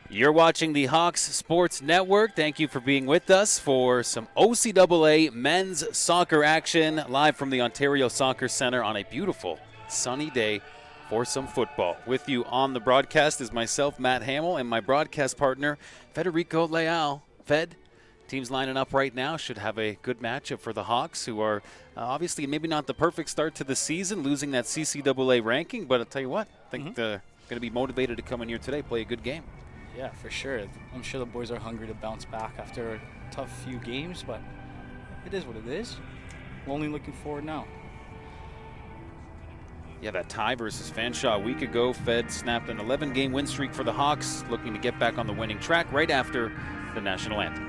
You're watching the Hawks Sports Network. Thank you for being with us for some OCAA men's soccer action live from the Ontario Soccer Centre on a beautiful sunny day for some football. With you on the broadcast is myself, Matt Hamill, and my broadcast partner, Federico Leal. Fed, teams lining up right now. Should have a good matchup for the Hawks, who are obviously maybe not the perfect start to the season, losing that CCAA ranking. But I'll tell you what, I think they're going to be motivated to come in here today, play a good game. Yeah, for sure. I'm sure the boys are hungry to bounce back after a tough few games, but it is what it is. We're only looking forward now. Yeah, that tie versus Fanshawe a week ago. Fed snapped an 11-game win streak for the Hawks, looking to get back on the winning track right after the national anthem.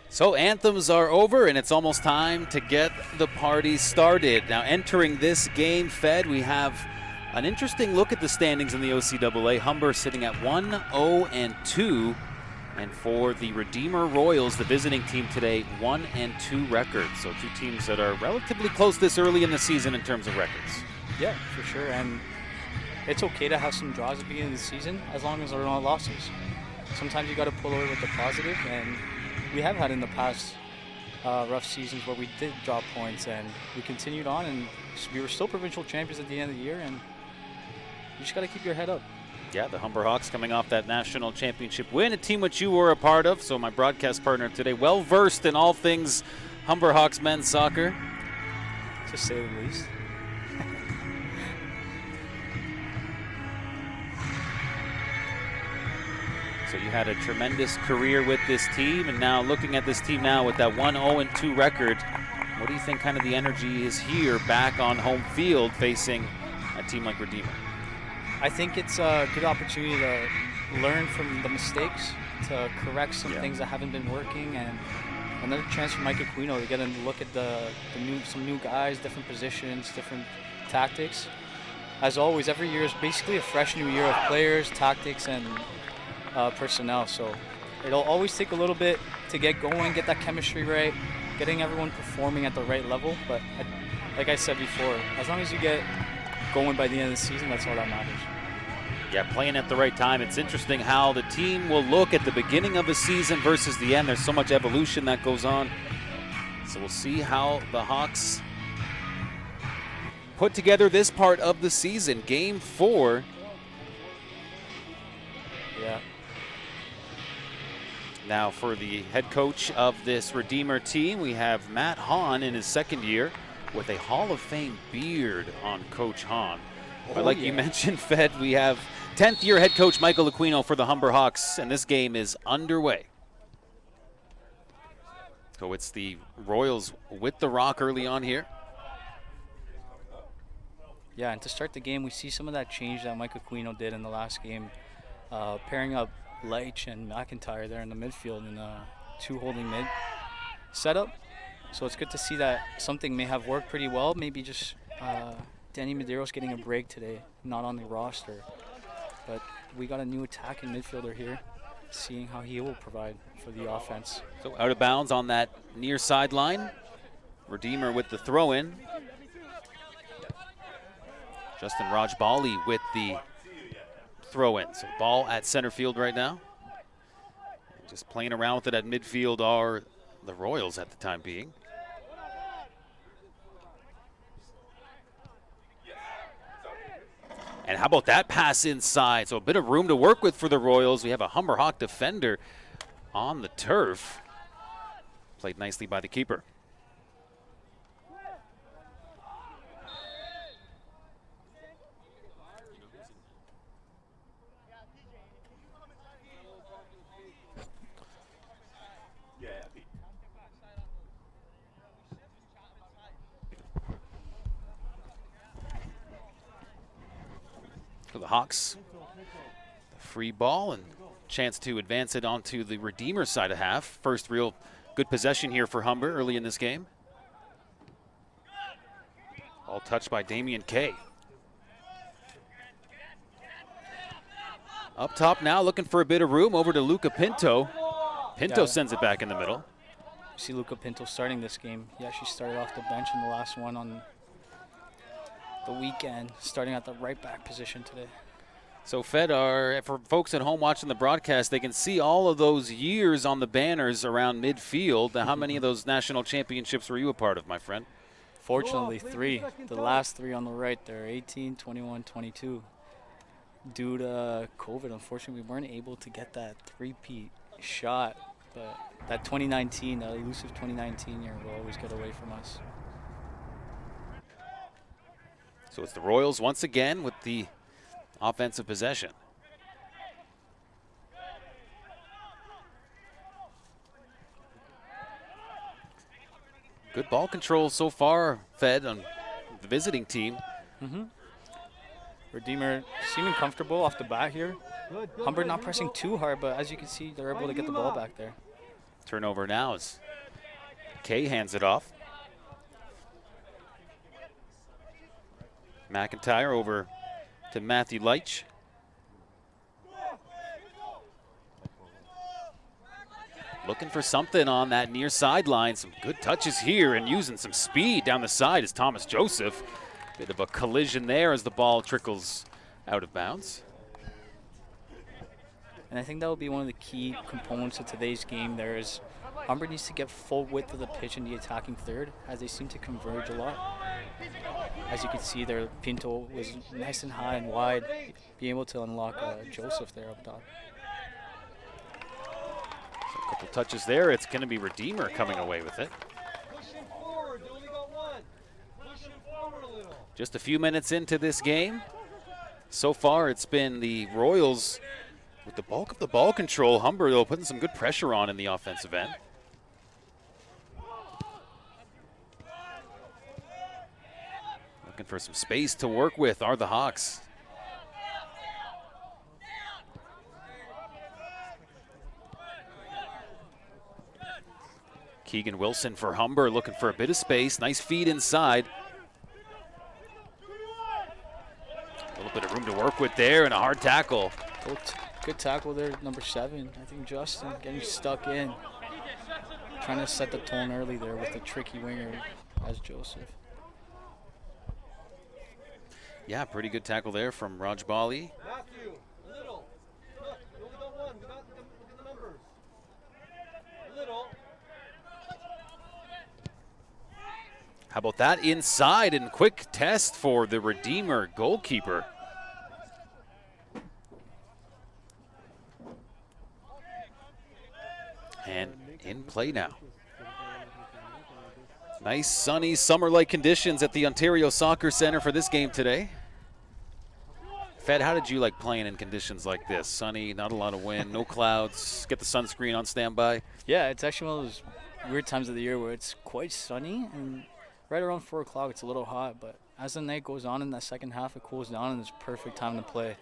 So anthems are over, and it's almost time to get the party started. Now, entering this game, Fed, we have an interesting look at the standings in the OCAA. Humber sitting at 1-0-2, and for the Redeemer Royals, the visiting team today, 1-2 record. So two teams that are relatively close this early in the season in terms of records. Yeah, for sure. And it's okay to have some draws at the beginning of the season as long as there are not losses. Sometimes you got to pull away with the positive, and we have had in the past rough seasons where we did drop points, and we continued on, and we were still provincial champions at the end of the year, and you just got to keep your head up. Yeah, the Humber Hawks coming off that national championship win, a team which you were a part of. So my broadcast partner today, well versed in all things Humber Hawks men's soccer. To say the least. So you had a tremendous career with this team, and now looking at this team now with that 1-0-2 record, what do you think kind of the energy is here back on home field facing a team like Redeemer? I think it's a good opportunity to learn from the mistakes, to correct some things that haven't been working, and another chance for Mike Aquino to get a look at some new guys, different positions, different tactics. As always, every year is basically a fresh new year of players, tactics, and personnel. So it'll always take a little bit to get going, get that chemistry right, getting everyone performing at the right level. But like I said before, as long as you get going by the end of the season, that's all that matters. Yeah, playing at the right time. It's interesting how the team will look at the beginning of a season versus the end. There's so much evolution that goes on. So we'll see how the Hawks put together this part of the season. Game 4. Yeah. Now for the head coach of this Redeemer team, we have Matt Hahn in his second year with a Hall of Fame beard on Coach Hahn. But like you mentioned, Fed, we have 10th year head coach Michael Aquino for the Humber Hawks, and this game is underway. So it's the Royals with the rock early on here. Yeah, and to start the game, we see some of that change that Mike Aquino did in the last game, pairing up Leitch and McIntyre there in the midfield in a 2 holding mid setup. So it's good to see that something may have worked pretty well. Maybe just Danny Medeiros getting a break today, not on the roster. But we got a new attacking midfielder here, seeing how he will provide for the offense. So out of bounds on that near sideline. Redeemer with the throw-in. Justin Rajbali with the throw-in. So ball at center field right now. Just playing around with it at midfield are the Royals at the time being. And how about that pass inside? So a bit of room to work with for the Royals. We have a Humber Hawk defender on the turf. Played nicely by the keeper. For the Hawks, the free ball and chance to advance it onto the Redeemer side of half. First real good possession here for Humber early in this game. All touched by Damian Kay. Up top now, looking for a bit of room, over to Luca Pinto. Pinto sends it back in the middle. See Luca Pinto starting this game. He actually started off the bench in the last one on the weekend, starting at the right back position today. So Fed, for folks at home watching the broadcast, they can see all of those years on the banners around midfield. Now, how many of those national championships were you a part of, my friend? Fortunately, 3. The last 3 on the right there, 18, 21, 22. Due to COVID, unfortunately, we weren't able to get that three-peat shot. But that 2019, that elusive 2019 year will always get away from us. So it's the Royals once again with the offensive possession. Good ball control so far, Fed, on the visiting team. Redeemer seeming comfortable off the bat here. Humber not pressing too hard, but as you can see, they're able to get the ball back there. Turnover now as Kay hands it off. McIntyre over to Matthew Leitch. Looking for something on that near sideline. Some good touches here and using some speed down the side is Thomas Joseph. Bit of a collision there as the ball trickles out of bounds. And I think that will be one of the key components of today's game. There is Humber needs to get full width of the pitch in the attacking third, as they seem to converge a lot. As you can see there, Pinto was nice and high and wide, being able to unlock Joseph there up top. So a couple touches there. It's going to be Redeemer coming away with it. Just a few minutes into this game. So far, it's been the Royals with the bulk of the ball control. Humber, though, putting some good pressure on in the offensive end. Looking for some space to work with are the Hawks. Keegan Wilson for Humber, looking for a bit of space. Nice feed inside. A little bit of room to work with there and a hard tackle. Good tackle there, number 7. I think Justin getting stuck in. Trying to set the tone early there with the tricky winger as Joseph. Yeah, pretty good tackle there from Rajbali. Matthew, a little. Look, you only got one. Look at the numbers. A little. How about that inside and quick test for the Redeemer goalkeeper. And in play now. Nice sunny summer-like conditions at the Ontario Soccer Centre for this game today. Fed, how did you like playing in conditions like this? Sunny, not a lot of wind, no clouds, get the sunscreen on standby? Yeah, it's actually one of those weird times of the year where it's quite sunny, and right around 4 o'clock it's a little hot, but as the night goes on in that second half, it cools down and it's perfect time to play.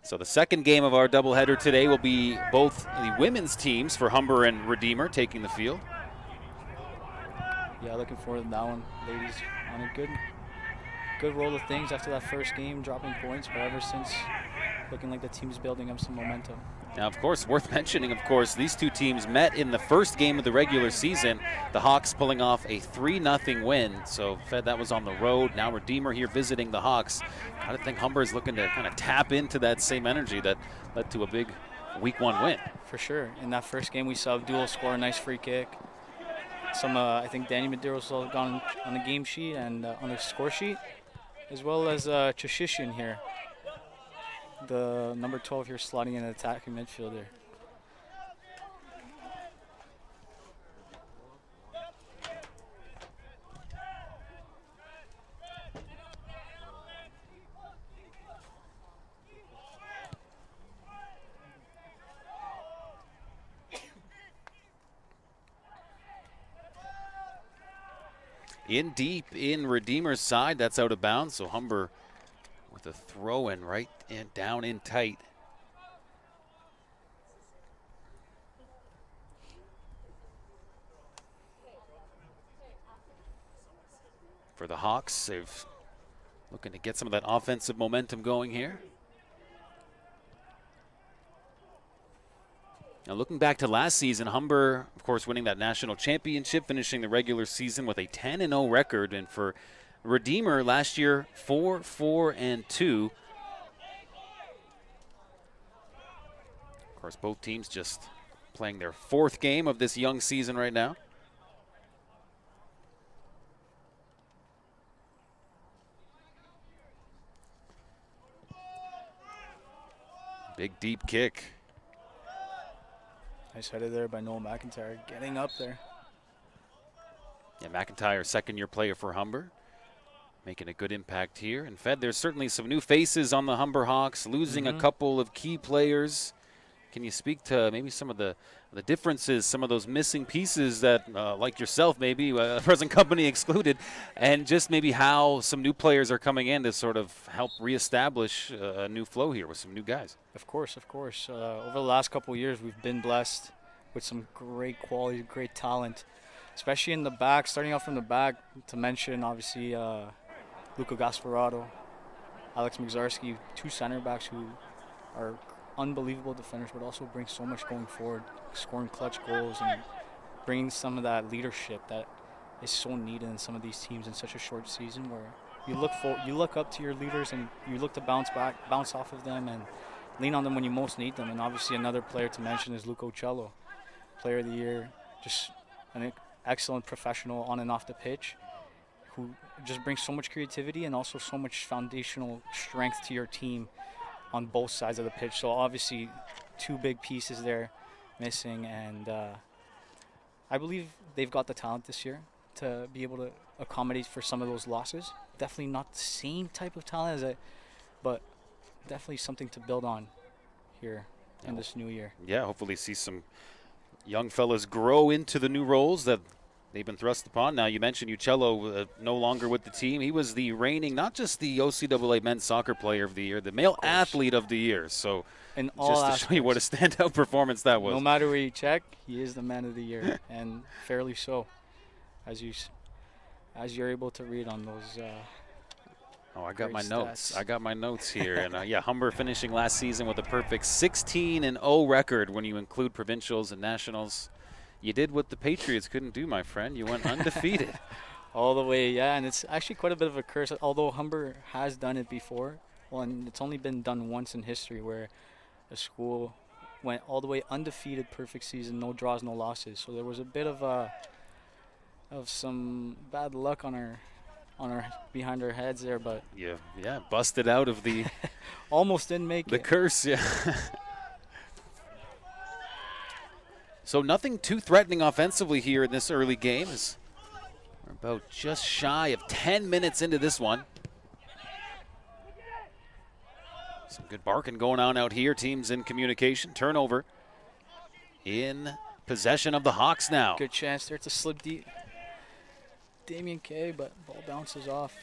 So the second game of our doubleheader today will be both the women's teams for Humber and Redeemer taking the field. Yeah, looking forward to that one. Ladies on a good roll of things after that first game, dropping points, but ever since looking like the team's building up some momentum. Now, of course, worth mentioning, of course, these two teams met in the first game of the regular season. The Hawks pulling off a 3-0 win. So, Fed, that was on the road. Now Redeemer here visiting the Hawks. I think Humber is looking to kind of tap into that same energy that led to a big Week 1 win. For sure. In that first game, we saw Abdul score a nice free kick. I think Danny Medeiros has gone on the game sheet and on the score sheet, as well as Chashishian here, the number 12 here, slotting in an attacking midfielder. In deep in Redeemer's side, that's out of bounds. So Humber with a throw in right and down in tight. For the Hawks, they've looking to get some of that offensive momentum going here. Now, looking back to last season, Humber, of course, winning that national championship, finishing the regular season with a 10-0 record. And for Redeemer last year, 4-4-2. Of course, both teams just playing their fourth game of this young season right now. Big deep kick. Nice headed there by Noel McIntyre, getting up there. Yeah, McIntyre, second-year player for Humber, making a good impact here. And Fed, there's certainly some new faces on the Humber Hawks, losing a couple of key players. Can you speak to maybe some of the differences, some of those missing pieces that, like yourself maybe, present company excluded, and just maybe how some new players are coming in to sort of help reestablish a new flow here with some new guys? Of course. Over the last couple of years, we've been blessed with some great quality, great talent, especially in the back, starting off from the back, to mention, obviously, Luca Gasparotto, Alex Migzarski, two center backs who are unbelievable defenders, but also bring so much going forward, scoring clutch goals and bringing some of that leadership that is so needed in some of these teams in such a short season, where you look up to your leaders and you look to bounce off of them and lean on them when you most need them. And obviously another player to mention is Luca Uccello, player of the year, just an excellent professional on and off the pitch, who just brings so much creativity and also so much foundational strength to your team on both sides of the pitch. So obviously two big pieces there missing, and I believe they've got the talent this year to be able to accommodate for some of those losses. Definitely not the same type of talent but definitely something to build on here in this new year. Yeah, hopefully see some young fellas grow into the new roles that they've been thrust upon. Now, you mentioned Uccello no longer with the team. He was the reigning, not just the OCAA men's soccer player of the year, the male athlete of the year. So in all just to show you what a standout performance that was. No matter where you check, he is the man of the year, and fairly so, as you're able to read on those. I got my stats. notes. I got my notes here. And, yeah, Humber finishing last season with a perfect 16-0 record when you include provincials and nationals. You did what the Patriots couldn't do, my friend. You went undefeated. All the way, yeah, and it's actually quite a bit of a curse, although Humber has done it before. Well, and it's only been done once in history where a school went all the way undefeated, perfect season, no draws, no losses. So there was a bit of some bad luck on our behind our heads there, but yeah, busted out of the almost didn't make the curse. Yeah. So nothing too threatening offensively here in this early game. As we're about just shy of 10 minutes into this one. Some good barking going on out here. Teams in communication. Turnover in possession of the Hawks now. Good chance there to slip deep. Damien Kay, but ball bounces off.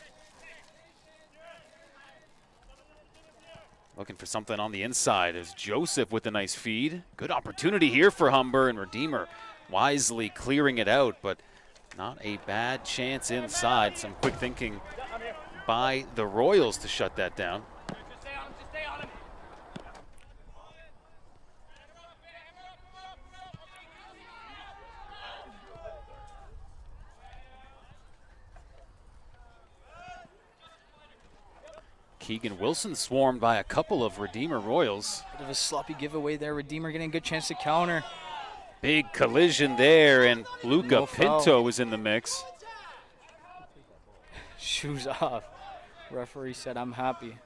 Looking for something on the inside as Joseph with a nice feed. Good opportunity here for Humber, and Redeemer wisely clearing it out, but not a bad chance inside. Some quick thinking by the Royals to shut that down. Keegan Wilson swarmed by a couple of Redeemer Royals. Bit of a sloppy giveaway there. Redeemer getting a good chance to counter. Big collision there, and Luca No Pinto foul. was in the mix. Shoes off. Referee said, I'm happy.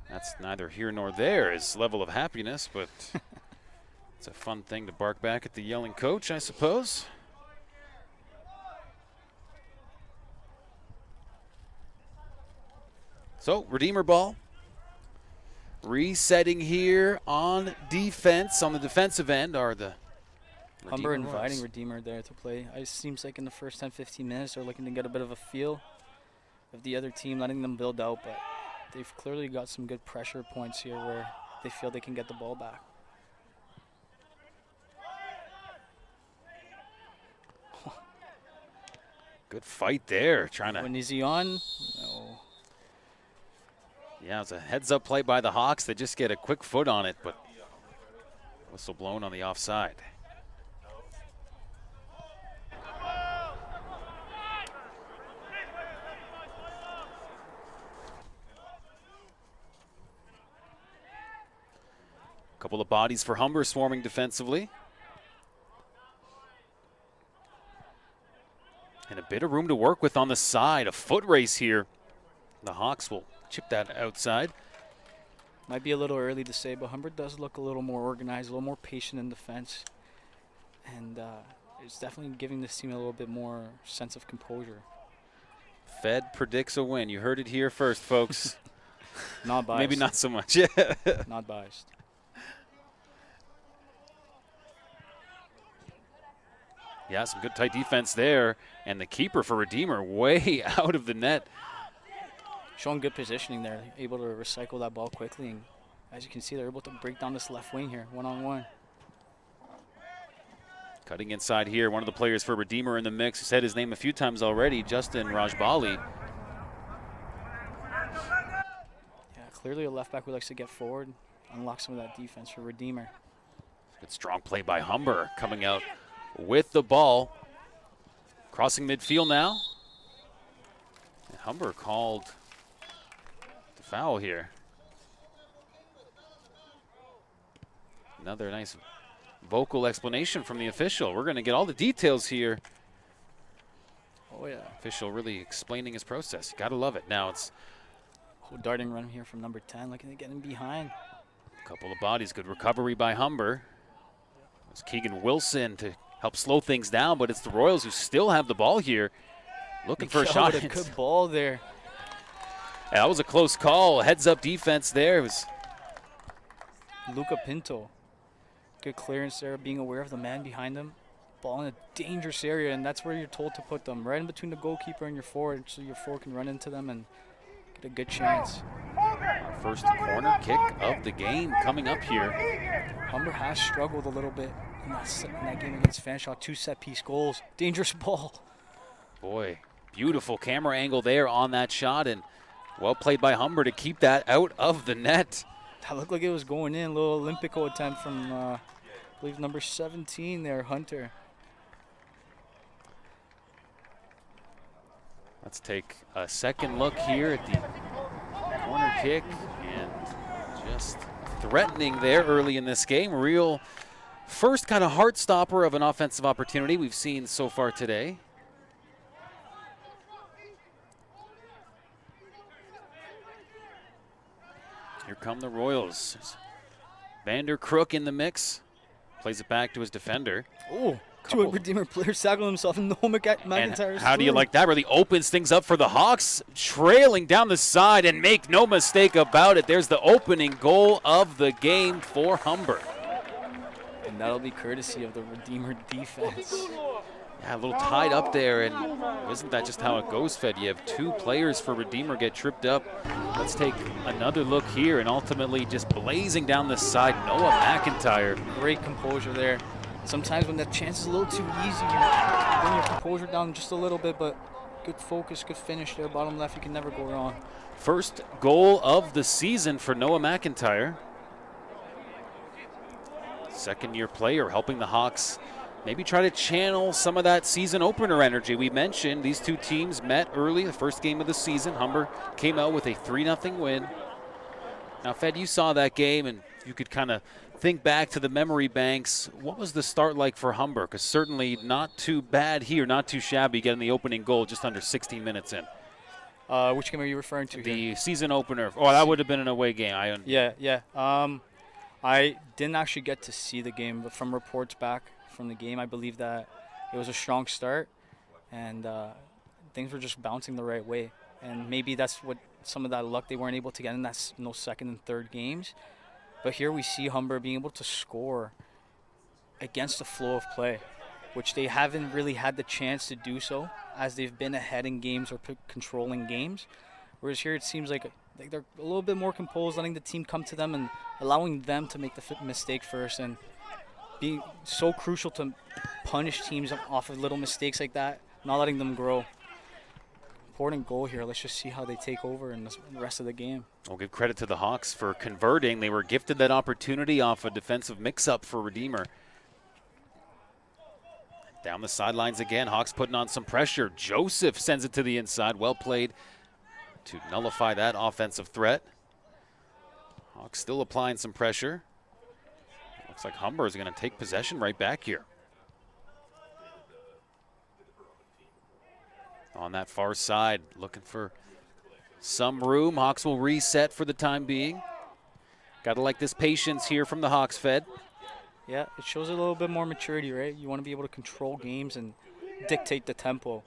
That's neither here nor there, his level of happiness, but it's a fun thing to bark back at the yelling coach, I suppose. So, Redeemer ball. Resetting here on defense. On the defensive end are the Humber Redeemer inviting Royals. Redeemer there to play. It seems like in the first 10-15 minutes they're looking to get a bit of a feel of the other team, letting them build out, but they've clearly got some good pressure points here where they feel they can get the ball back. Good fight there, trying to. When is he on? No. Yeah, it's a heads-up play by the Hawks. They just get a quick foot on it, but whistle blown on the offside. Couple of bodies for Humber swarming defensively. And a bit of room to work with on the side. A foot race here. The Hawks will chip that outside. Might be a little early to say, but Humber does look a little more organized, a little more patient in defense. And it's definitely giving this team a little bit more sense of composure. Fed predicts a win. You heard it here first, folks. Not biased. Maybe not so much. Not biased. Yeah, some good tight defense there. And the keeper for Redeemer way out of the net. Showing good positioning there, able to recycle that ball quickly. And as you can see, they're able to break down this left wing here, one-on-one. Cutting inside here, one of the players for Redeemer in the mix. Said his name a few times already, Justin Rajbali. Yeah, clearly a left back who likes to get forward, unlock some of that defense for Redeemer. Good strong play by Humber coming out with the ball. Crossing midfield now. And Humber called the foul here. Another nice vocal explanation from the official. We're going to get all the details here. Oh, yeah. Official really explaining his process. You got to love it. Now it's Oh, darting run here from number 10, looking to get him behind. a couple of bodies. Good recovery by Humber. It's Keegan Wilson to help slow things down, but it's the Royals who still have the ball here. Looking for a shot. A good ball there. Yeah, that was a close call. Heads-up defense there. It was Luca Pinto. Good clearance there, being aware of the man behind him. Ball in a dangerous area, and that's where you're told to put them, right in between the goalkeeper and your forward, so your forward can run into them and get a good chance. our first corner kick of the game coming up here. Humber has struggled a little bit in that game against Fanshawe. 2 set-piece goals. Dangerous ball. Boy, beautiful camera angle there on that shot, and well played by Humber to keep that out of the net. That looked like it was going in. A little Olympico attempt from, I believe, number 17 there, Hunter. Let's take a second look here at the corner kick, and just threatening there early in this game. Real first kind of heart stopper of an offensive opportunity we've seen so far today. Here come the Royals. Vander Crook in the mix. Plays it back to his defender. Oh, two Redeemer players tackling himself and Noah McIntyre. And how do you like that? Really opens things up for the Hawks, trailing down the side, and make no mistake about it. There's the opening goal of the game for Humber. And that'll be courtesy of the Redeemer defense. Yeah, a little tied up there, and isn't that just how it goes, Fed? You have 2 players for Redeemer get tripped up. Let's take another look here, and ultimately just blazing down the side, Noah McIntyre. Great composure there. Sometimes when that chance is a little too easy, you bring your composure down just a little bit, but good focus, good finish there. Bottom left, you can never go wrong. First goal of the season for Noah McIntyre. Second-year player helping the Hawks maybe try to channel some of that season opener energy. We mentioned these two teams met early, the first game of the season. Humber came out with a 3-0 win. Now, Fed, you saw that game, and you could kind of think back to the memory banks. What was the start like for Humber? Because certainly not too bad here, not too shabby, getting the opening goal just under 16 minutes in. Which game are you referring to The here? season opener. Oh, that would have been an away game. Yeah. I didn't actually get to see the game, but from reports back from the game, I believe that it was a strong start, and things were just bouncing the right way. And maybe that's what some of that luck they weren't able to get in those second and third games. But here we see Humber being able to score against the flow of play, which they haven't really had the chance to do so as they've been ahead in games or controlling games. Whereas here it seems like they're a little bit more composed, letting the team come to them and allowing them to make the mistake first, and being so crucial to punish teams off of little mistakes like that, not letting them grow. Important goal here. Let's just see how they take over in the rest of the game. We'll give credit to the Hawks for converting. They were gifted that opportunity off a defensive mix-up for Redeemer. Down the sidelines again. Hawks putting on some pressure. Joseph sends it to the inside. Well played to nullify that offensive threat. Hawks still applying some pressure. Looks like Humber is going to take possession right back here. On that far side, looking for some room. Hawks will reset for the time being. Got to like this patience here from the Hawks, Fed. Yeah, it shows a little bit more maturity, right? You want to be able to control games and dictate the tempo.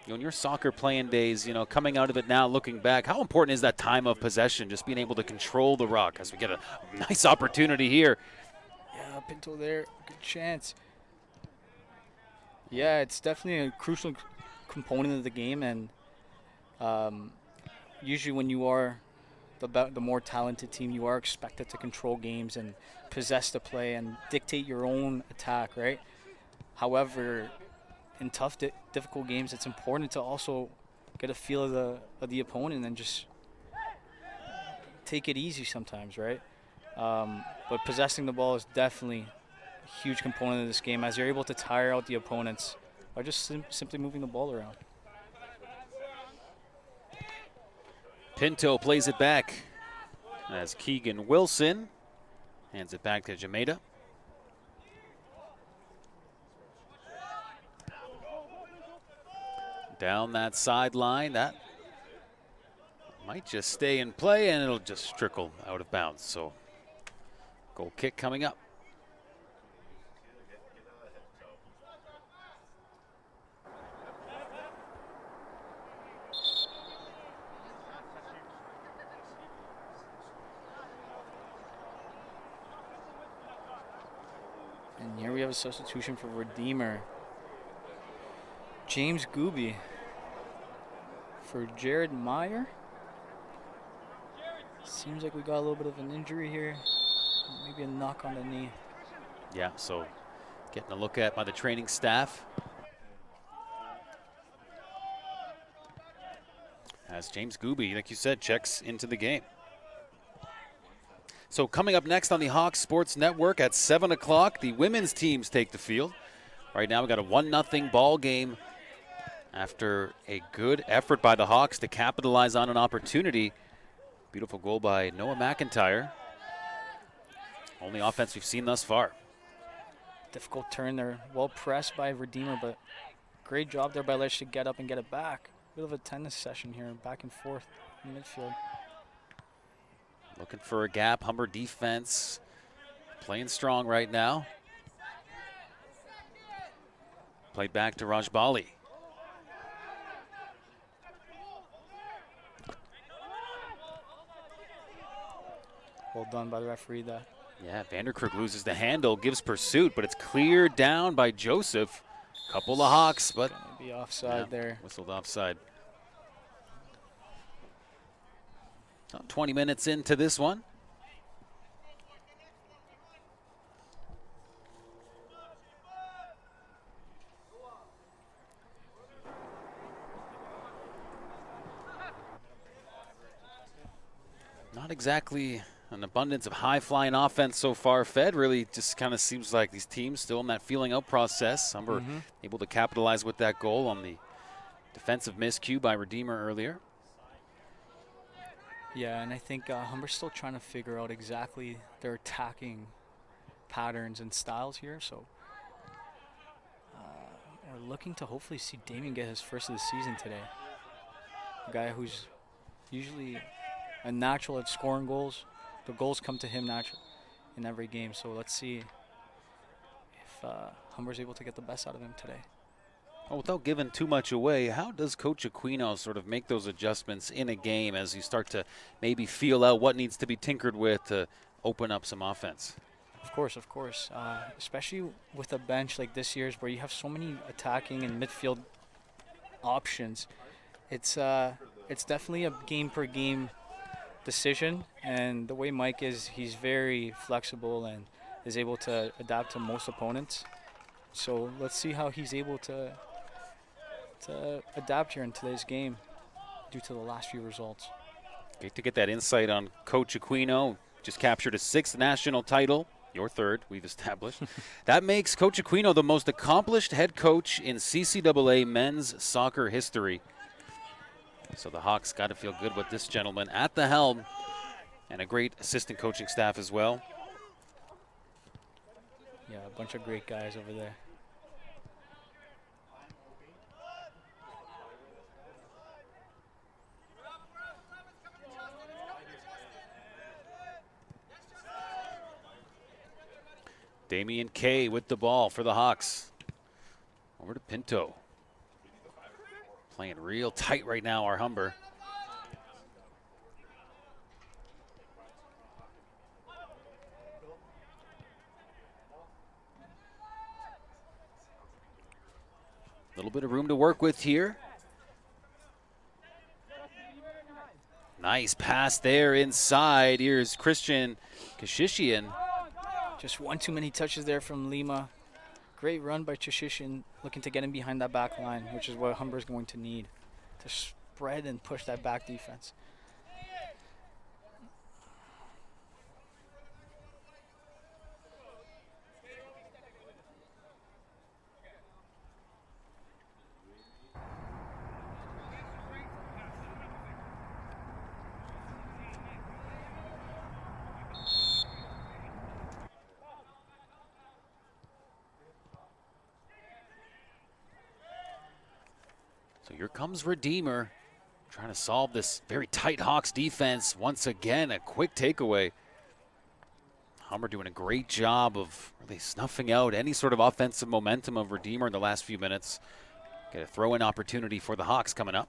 In your soccer playing days, coming out of it now, looking back, how important is that time of possession, just being able to control the rock as we get a nice opportunity here? Yeah, Pinto there, good chance. Yeah, it's definitely a crucial component of the game, and usually when you are the more talented team, you are expected to control games and possess the play and dictate your own attack, right? However, in tough, difficult games, it's important to also get a feel of the opponent and just take it easy sometimes, right? But possessing the ball is definitely a huge component of this game, as you're able to tire out the opponents by just simply moving the ball around. Pinto plays it back as Keegan Wilson hands it back to Jameda. Down that sideline, that might just stay in play, and it'll just trickle out of bounds. So, goal kick coming up. And here we have a substitution for Redeemer. James Gooby for Jared Meyer. Seems like we got a little bit of an injury here. Maybe a knock on the knee. Yeah, so getting a look at by the training staff. As James Gooby, like you said, checks into the game. So coming up next on the Hawks Sports Network at 7 o'clock, the women's teams take the field. Right now we got a 1-0 ball game after a good effort by the Hawks to capitalize on an opportunity. Beautiful goal by Noah McIntyre. Only offense we've seen thus far. Difficult turn there. Well pressed by Redeemer, but great job there by Lesh to get up and get it back. Bit of a tennis session here, back and forth in midfield. Looking for a gap. Humber defense playing strong right now. Played back to Rajbali. Well done by the referee there. Yeah, Vanderkirk loses the handle, gives pursuit, but it's cleared down by Joseph. Couple of Hawks, but gonna be offside there. Whistled offside. 20 minutes into this one. Not exactly an abundance of high-flying offense so far. Fed really just kind of seems like these teams still in that feeling out process. Humber able to capitalize with that goal on the defensive miscue by Redeemer earlier. Yeah, and I think Humber's still trying to figure out exactly their attacking patterns and styles here. So we're looking to hopefully see Damien get his first of the season today. A guy who's usually a natural at scoring goals. The goals come to him natural in every game. So let's see if Humber's able to get the best out of him today. Well, without giving too much away, how does Coach Aquino sort of make those adjustments in a game as you start to maybe feel out what needs to be tinkered with to open up some offense? Of course. Especially with a bench like this year's where you have so many attacking and midfield options. It's definitely a game-per-game decision. And the way Mike is, he's very flexible and is able to adapt to most opponents. So let's see how he's able to adapt here in today's game due to the last few results. Great to get that insight on Coach Aquino. Just captured a 6th national title. Your 3rd, we've established. That makes Coach Aquino the most accomplished head coach in CCAA men's soccer history. So the Hawks got to feel good with this gentleman at the helm and a great assistant coaching staff as well. Yeah, a bunch of great guys over there. Damian Kay with the ball for the Hawks. Over to Pinto. Playing real tight right now, our Humber. A little bit of room to work with here. Nice pass there inside. Here's Christian Kashishian. Just one too many touches there from Lima. Great run by Chashishin, looking to get him behind that back line, which is what Humber's going to need to spread and push that back defense. So here comes Redeemer, trying to solve this very tight Hawks defense. Once again, a quick takeaway. Humber doing a great job of really snuffing out any sort of offensive momentum of Redeemer in the last few minutes. Get a throw-in opportunity for the Hawks coming up.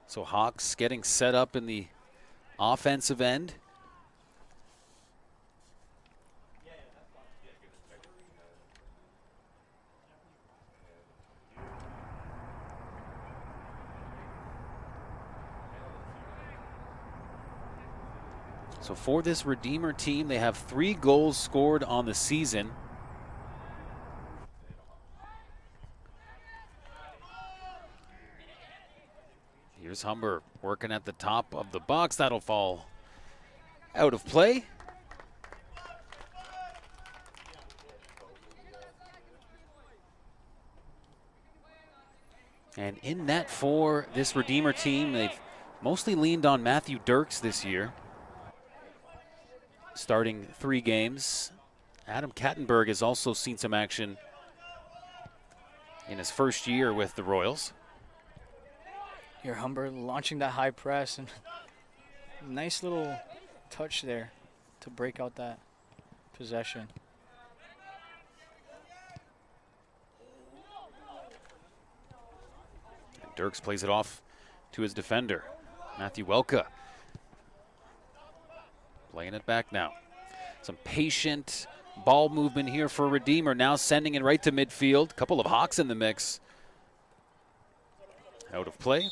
So Hawks getting set up in the offensive end. So for this Redeemer team, they have 3 goals scored on the season. Here's Humber working at the top of the box. That'll fall out of play. And in net for this Redeemer team, they've mostly leaned on Matthew Dirks this year. Starting 3 games. Adam Kattenberg has also seen some action in his first year with the Royals. Here, Humber launching that high press and nice little touch there to break out that possession. And Dirks plays it off to his defender, Matthew Welka. Playing it back now. Some patient ball movement here for Redeemer, now sending it right to midfield. Couple of Hawks in the mix. Out of play.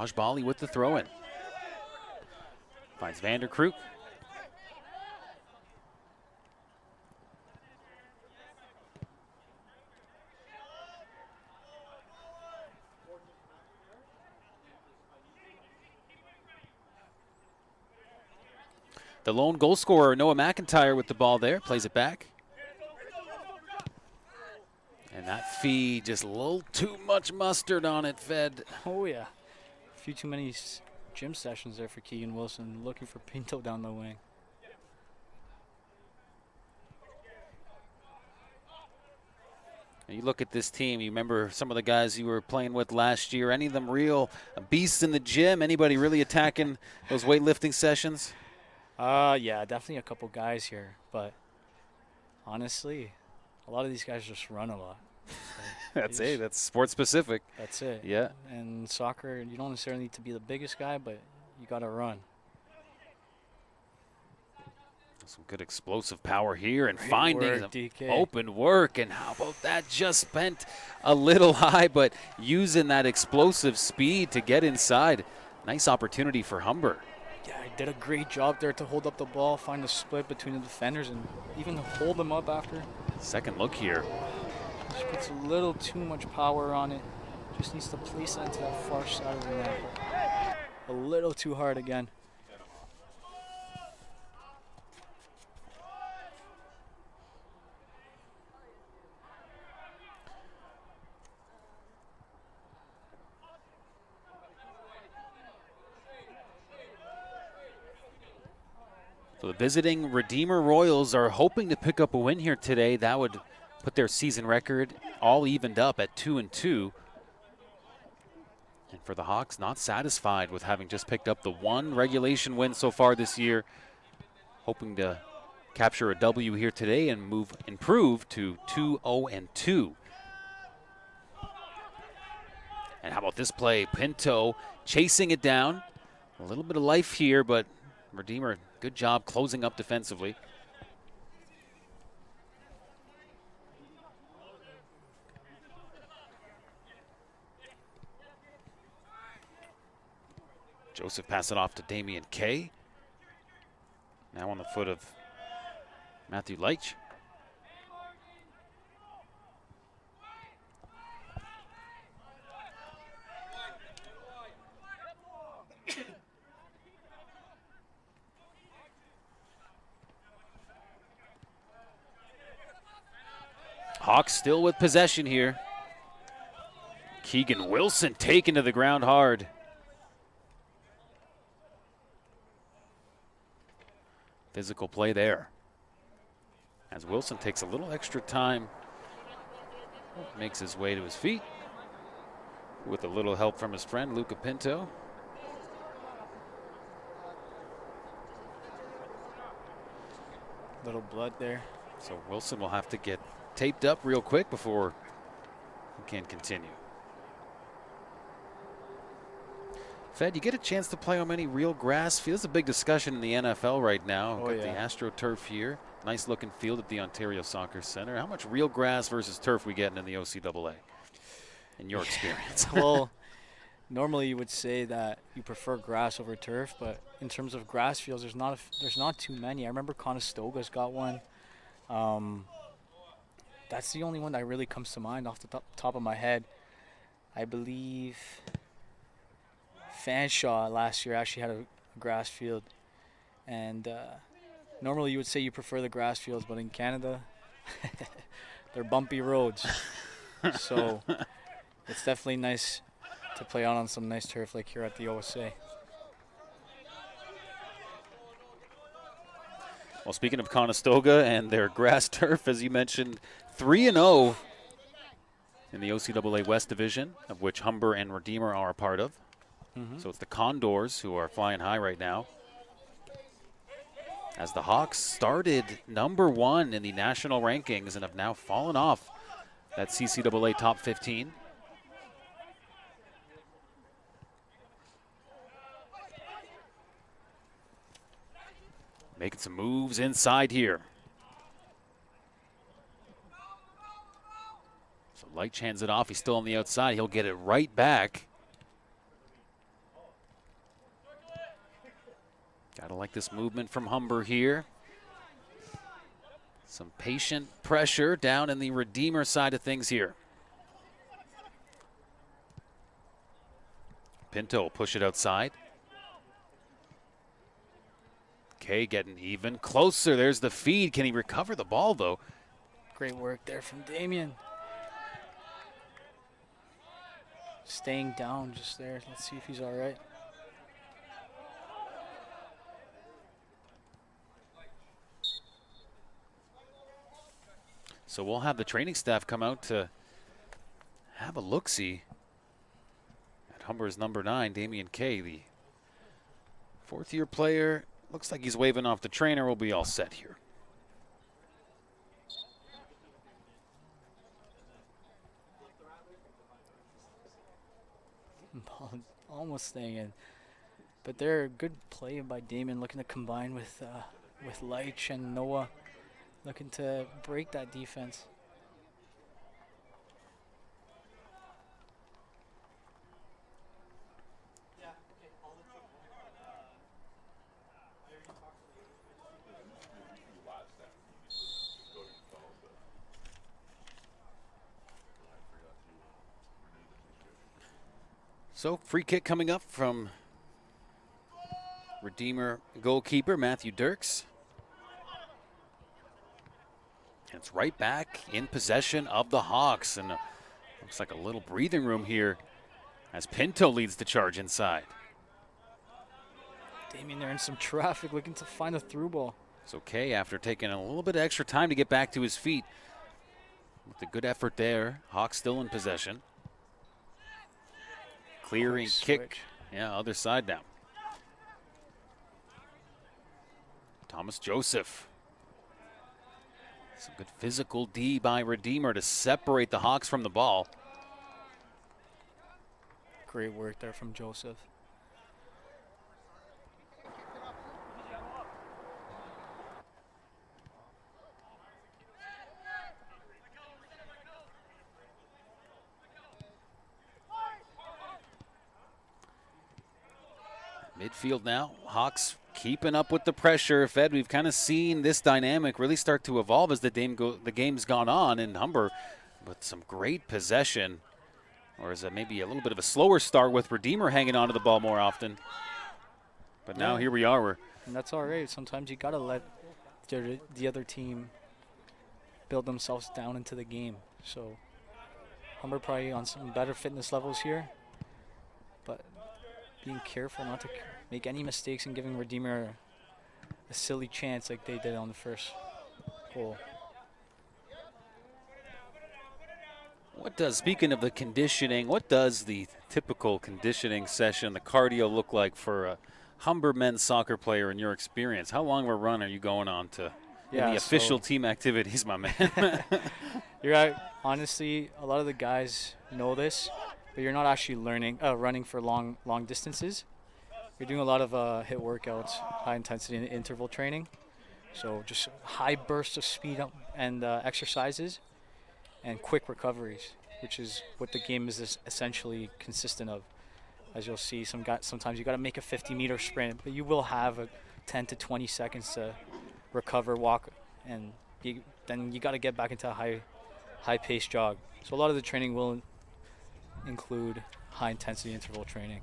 Raj Bali with the throw-in. Finds Vanderkrook. The lone goal scorer, Noah McIntyre, with the ball there, plays it back. And that feed, just a little too much mustard on it, Fed. Oh, yeah. A few too many gym sessions there for Keegan Wilson, looking for Pinto down the wing. And you look at this team, you remember some of the guys you were playing with last year. Any of them real beasts in the gym? Anybody really attacking those weightlifting sessions? Yeah, definitely a couple guys here. But honestly, a lot of these guys just run a lot. So That's it. That's sports specific. That's it. Yeah. And soccer, you don't necessarily need to be the biggest guy, but you got to run. Some good explosive power here and Great finding work, some DK. open work. And how about that? Just spent a little high, but using that explosive speed to get inside. Nice opportunity for Humber. Yeah, he did a great job there to hold up the ball, find the split between the defenders, and even hold them up after. Second look here. Just puts a little too much power on it. Just needs to place that to that far side of the net. A little too hard again. So the visiting Redeemer Royals are hoping to pick up a win here today. That would put their season record all evened up at 2-2. And for the Hawks, not satisfied with having just picked up the one regulation win so far this year. Hoping to capture a W here today and improve to 2-0-2. And how about this play? Pinto chasing it down. A little bit of life here, but Redeemer, good job closing up defensively. Joseph pass it off to Damian Kay. Now on the foot of Matthew Leitch. Hawks still with possession here. Keegan Wilson taken to the ground hard. Physical play there. As Wilson takes a little extra time, makes his way to his feet with a little help from his friend, Luca Pinto. Little blood there. So Wilson will have to get taped up real quick before he can continue. Fed, you get a chance to play on many real grass fields. There's a big discussion in the NFL right now. Oh, Got yeah. the AstroTurf here. Nice looking field at the Ontario Soccer Center. How much real grass versus turf we getting in the OCAA in your experience? Well, normally you would say that you prefer grass over turf, but in terms of grass fields, there's not too many. I remember Conestoga's got one. That's the only one that really comes to mind off the top of my head. I believe Fanshawe last year actually had a grass field, and normally you would say you prefer the grass fields, but in Canada, they're bumpy roads. So it's definitely nice to play out on some nice turf like here at the OSA. Well, speaking of Conestoga and their grass turf, as you mentioned, 3-0 in the OCAA West Division, of which Humber and Redeemer are a part of. So it's the Condors who are flying high right now. As the Hawks started #1 in the national rankings and have now fallen off that CCAA top 15. Making some moves inside here. So Leitch hands it off. He's still on the outside. He'll get it right back. Gotta like this movement from Humber here. Some patient pressure down in the Redeemer side of things here. Pinto will push it outside. Kay getting even closer. There's the feed. Can he recover the ball, though? Great work there from Damien. Staying down just there. Let's see if he's all right. So we'll have the training staff come out to have a look-see at Humber's number 9, Damian Kay, the fourth-year player. Looks like he's waving off the trainer. We'll be all set here. Almost staying in. But they're a good play by Damien, looking to combine with Leitch and Noah, looking to break that defense. So free kick coming up from Redeemer goalkeeper Matthew Dirks. It's right back in possession of the Hawks, and looks like a little breathing room here as Pinto leads the charge inside. Damien there in some traffic, looking to find a through ball. It's okay after taking a little bit of extra time to get back to his feet. With a good effort there, Hawks still in possession. Clearing kick, yeah, other side now. Thomas Joseph. Some good physical D by Redeemer to separate the Hawks from the ball. Great work there from Joseph. Midfield now, Hawks keeping up with the pressure. Fed, we've kind of seen this dynamic really start to evolve as the game's gone on, and Humber with some great possession. Or is it maybe a little bit of a slower start with Redeemer hanging on to the ball more often? But now here we are. And that's all right. Sometimes you got to let the other team build themselves down into the game. So Humber probably on some better fitness levels here, but being careful not to make any mistakes and giving Redeemer a silly chance like they did on the first goal. Speaking of the conditioning, what does the typical conditioning session, the cardio, look like for a Humber men's soccer player in your experience? How long of a run are you going on to in the official team activities, my man? You're right. Honestly, a lot of the guys know this, but you're not actually running for long distances. You're doing a lot of HIIT workouts, high intensity and interval training. So just high bursts of speed and exercises and quick recoveries, which is what the game is essentially consistent of. As you'll see, sometimes you got to make a 50-meter sprint, but you will have a 10 to 20 seconds to recover, walk, and then you got to get back into a high-paced jog. So a lot of the training will include high-intensity interval training.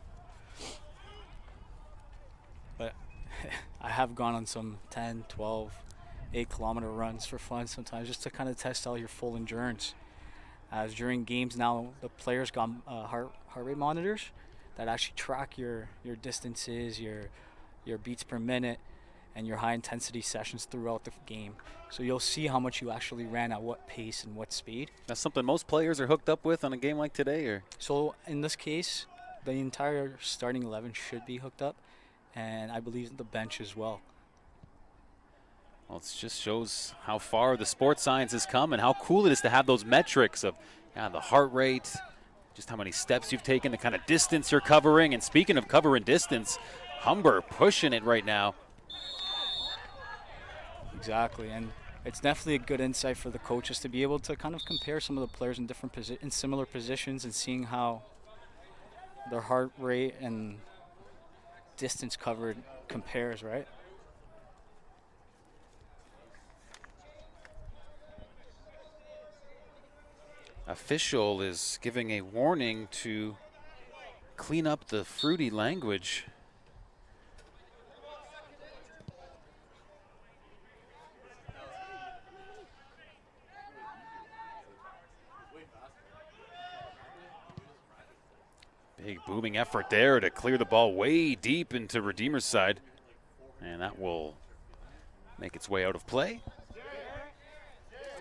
But I have gone on some 10, 12, 8-kilometer runs for fun sometimes, just to kind of test out your full endurance. As during games now, the players got heart rate monitors that actually track your distances, your beats per minute, and your high-intensity sessions throughout the game. So you'll see how much you actually ran at what pace and what speed. That's something most players are hooked up with on a game like today, or? So in this case, the entire starting 11 should be hooked up, and I believe the bench as well. Well, it just shows how far the sports science has come and how cool it is to have those metrics of the heart rate, just how many steps you've taken, the kind of distance you're covering. And speaking of covering distance, Humber pushing it right now. Exactly, and it's definitely a good insight for the coaches to be able to kind of compare some of the players in similar positions and seeing how their heart rate and distance covered compares, right? Official is giving a warning to clean up the fruity language. Big booming effort there to clear the ball way deep into Redeemer's side. And that will make its way out of play.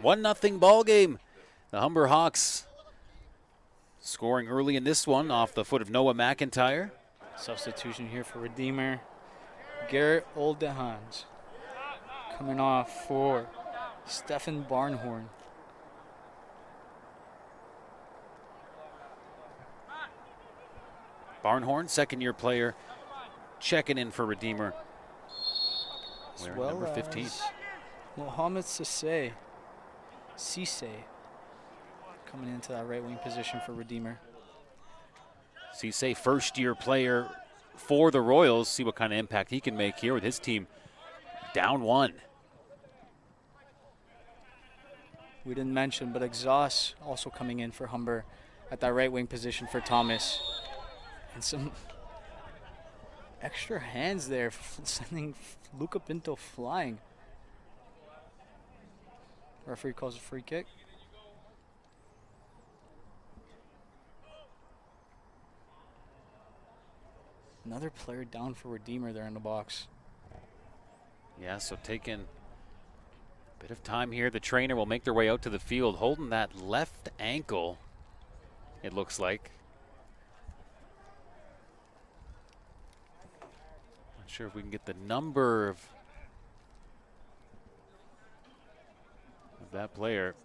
1-0 ball game. The Humber Hawks scoring early in this one off the foot of Noah McIntyre. Substitution here for Redeemer. Garrett Oldehans coming off for Stefan Barnhorn. Barnhorn, second-year player, checking in for Redeemer. As Wearing well number 15. as Mohamed Cisse coming into that right wing position for Redeemer. Cisse, first-year player for the Royals. See what kind of impact he can make here with his team down 1. We didn't mention, but Exhaust also coming in for Humber at that right wing position for Thomas. And some extra hands there, sending Luca Pinto flying. Referee calls a free kick. Another player down for Redeemer there in the box. Yeah, so taking a bit of time here. The trainer will make their way out to the field, holding that left ankle, it looks like. Not sure if we can get the number of that player.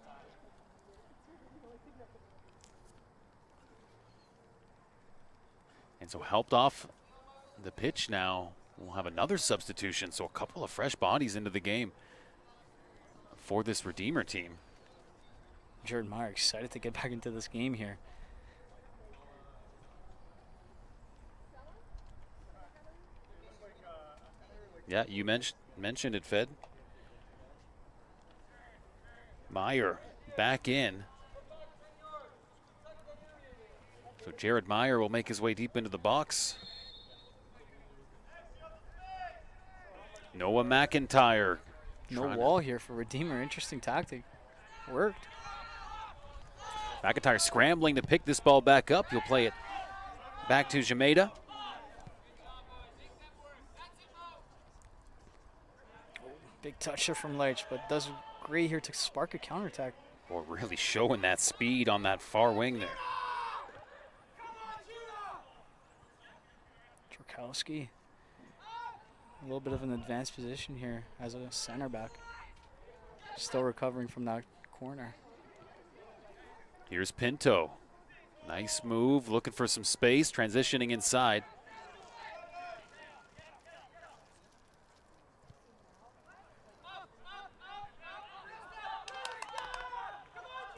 And so helped off the pitch now. We'll have another substitution, so a couple of fresh bodies into the game for this Redeemer team. Jared Meyer excited to get back into this game here. Yeah, you mentioned it, Fed. Meyer back in. So Jared Meyer will make his way deep into the box. Noah McIntyre. No wall here for Redeemer. Interesting tactic. Worked. McIntyre scrambling to pick this ball back up. He'll play it back to Jameda. Big toucher from Leitch, but does great here to spark a counterattack. Or really showing that speed on that far wing there. Czerkowski. A little bit of an advanced position here as a center back. Still recovering from that corner. Here's Pinto. Nice move, looking for some space, transitioning inside.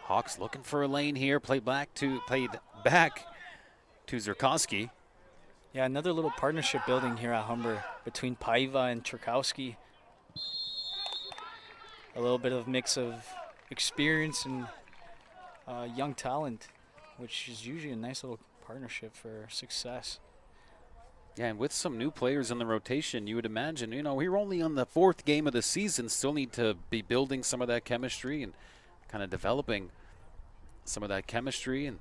Hawks looking for a lane here, played back to Zerkowski. Yeah, another little partnership building here at Humber between Paiva and Czerkowski. A little bit of mix of experience and young talent, which is usually a nice little partnership for success. Yeah, and with some new players in the rotation, you would imagine, we're only on the 4th game of the season, still need to be building some of that chemistry and kind of developing some of that chemistry. And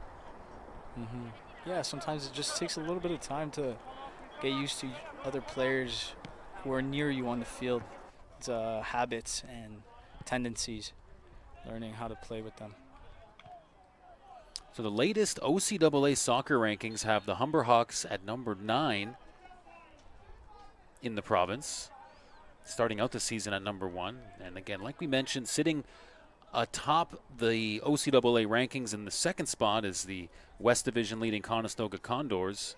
yeah, sometimes it just takes a little bit of time to get used to other players who are near you on the field. It's habits and tendencies, learning how to play with them. So the latest OCAA soccer rankings have the Humber Hawks at number 9 in the province, starting out the season at number 1. And again, like we mentioned, sitting atop the OCAA rankings in the 2nd spot is the West Division leading Conestoga Condors.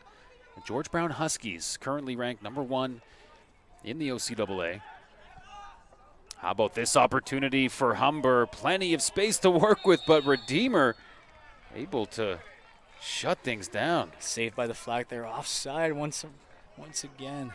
The George Brown Huskies currently ranked number 1 in the OCAA. How about this opportunity for Humber? Plenty of space to work with, but Redeemer able to shut things down. Saved by the flag there, offside once again.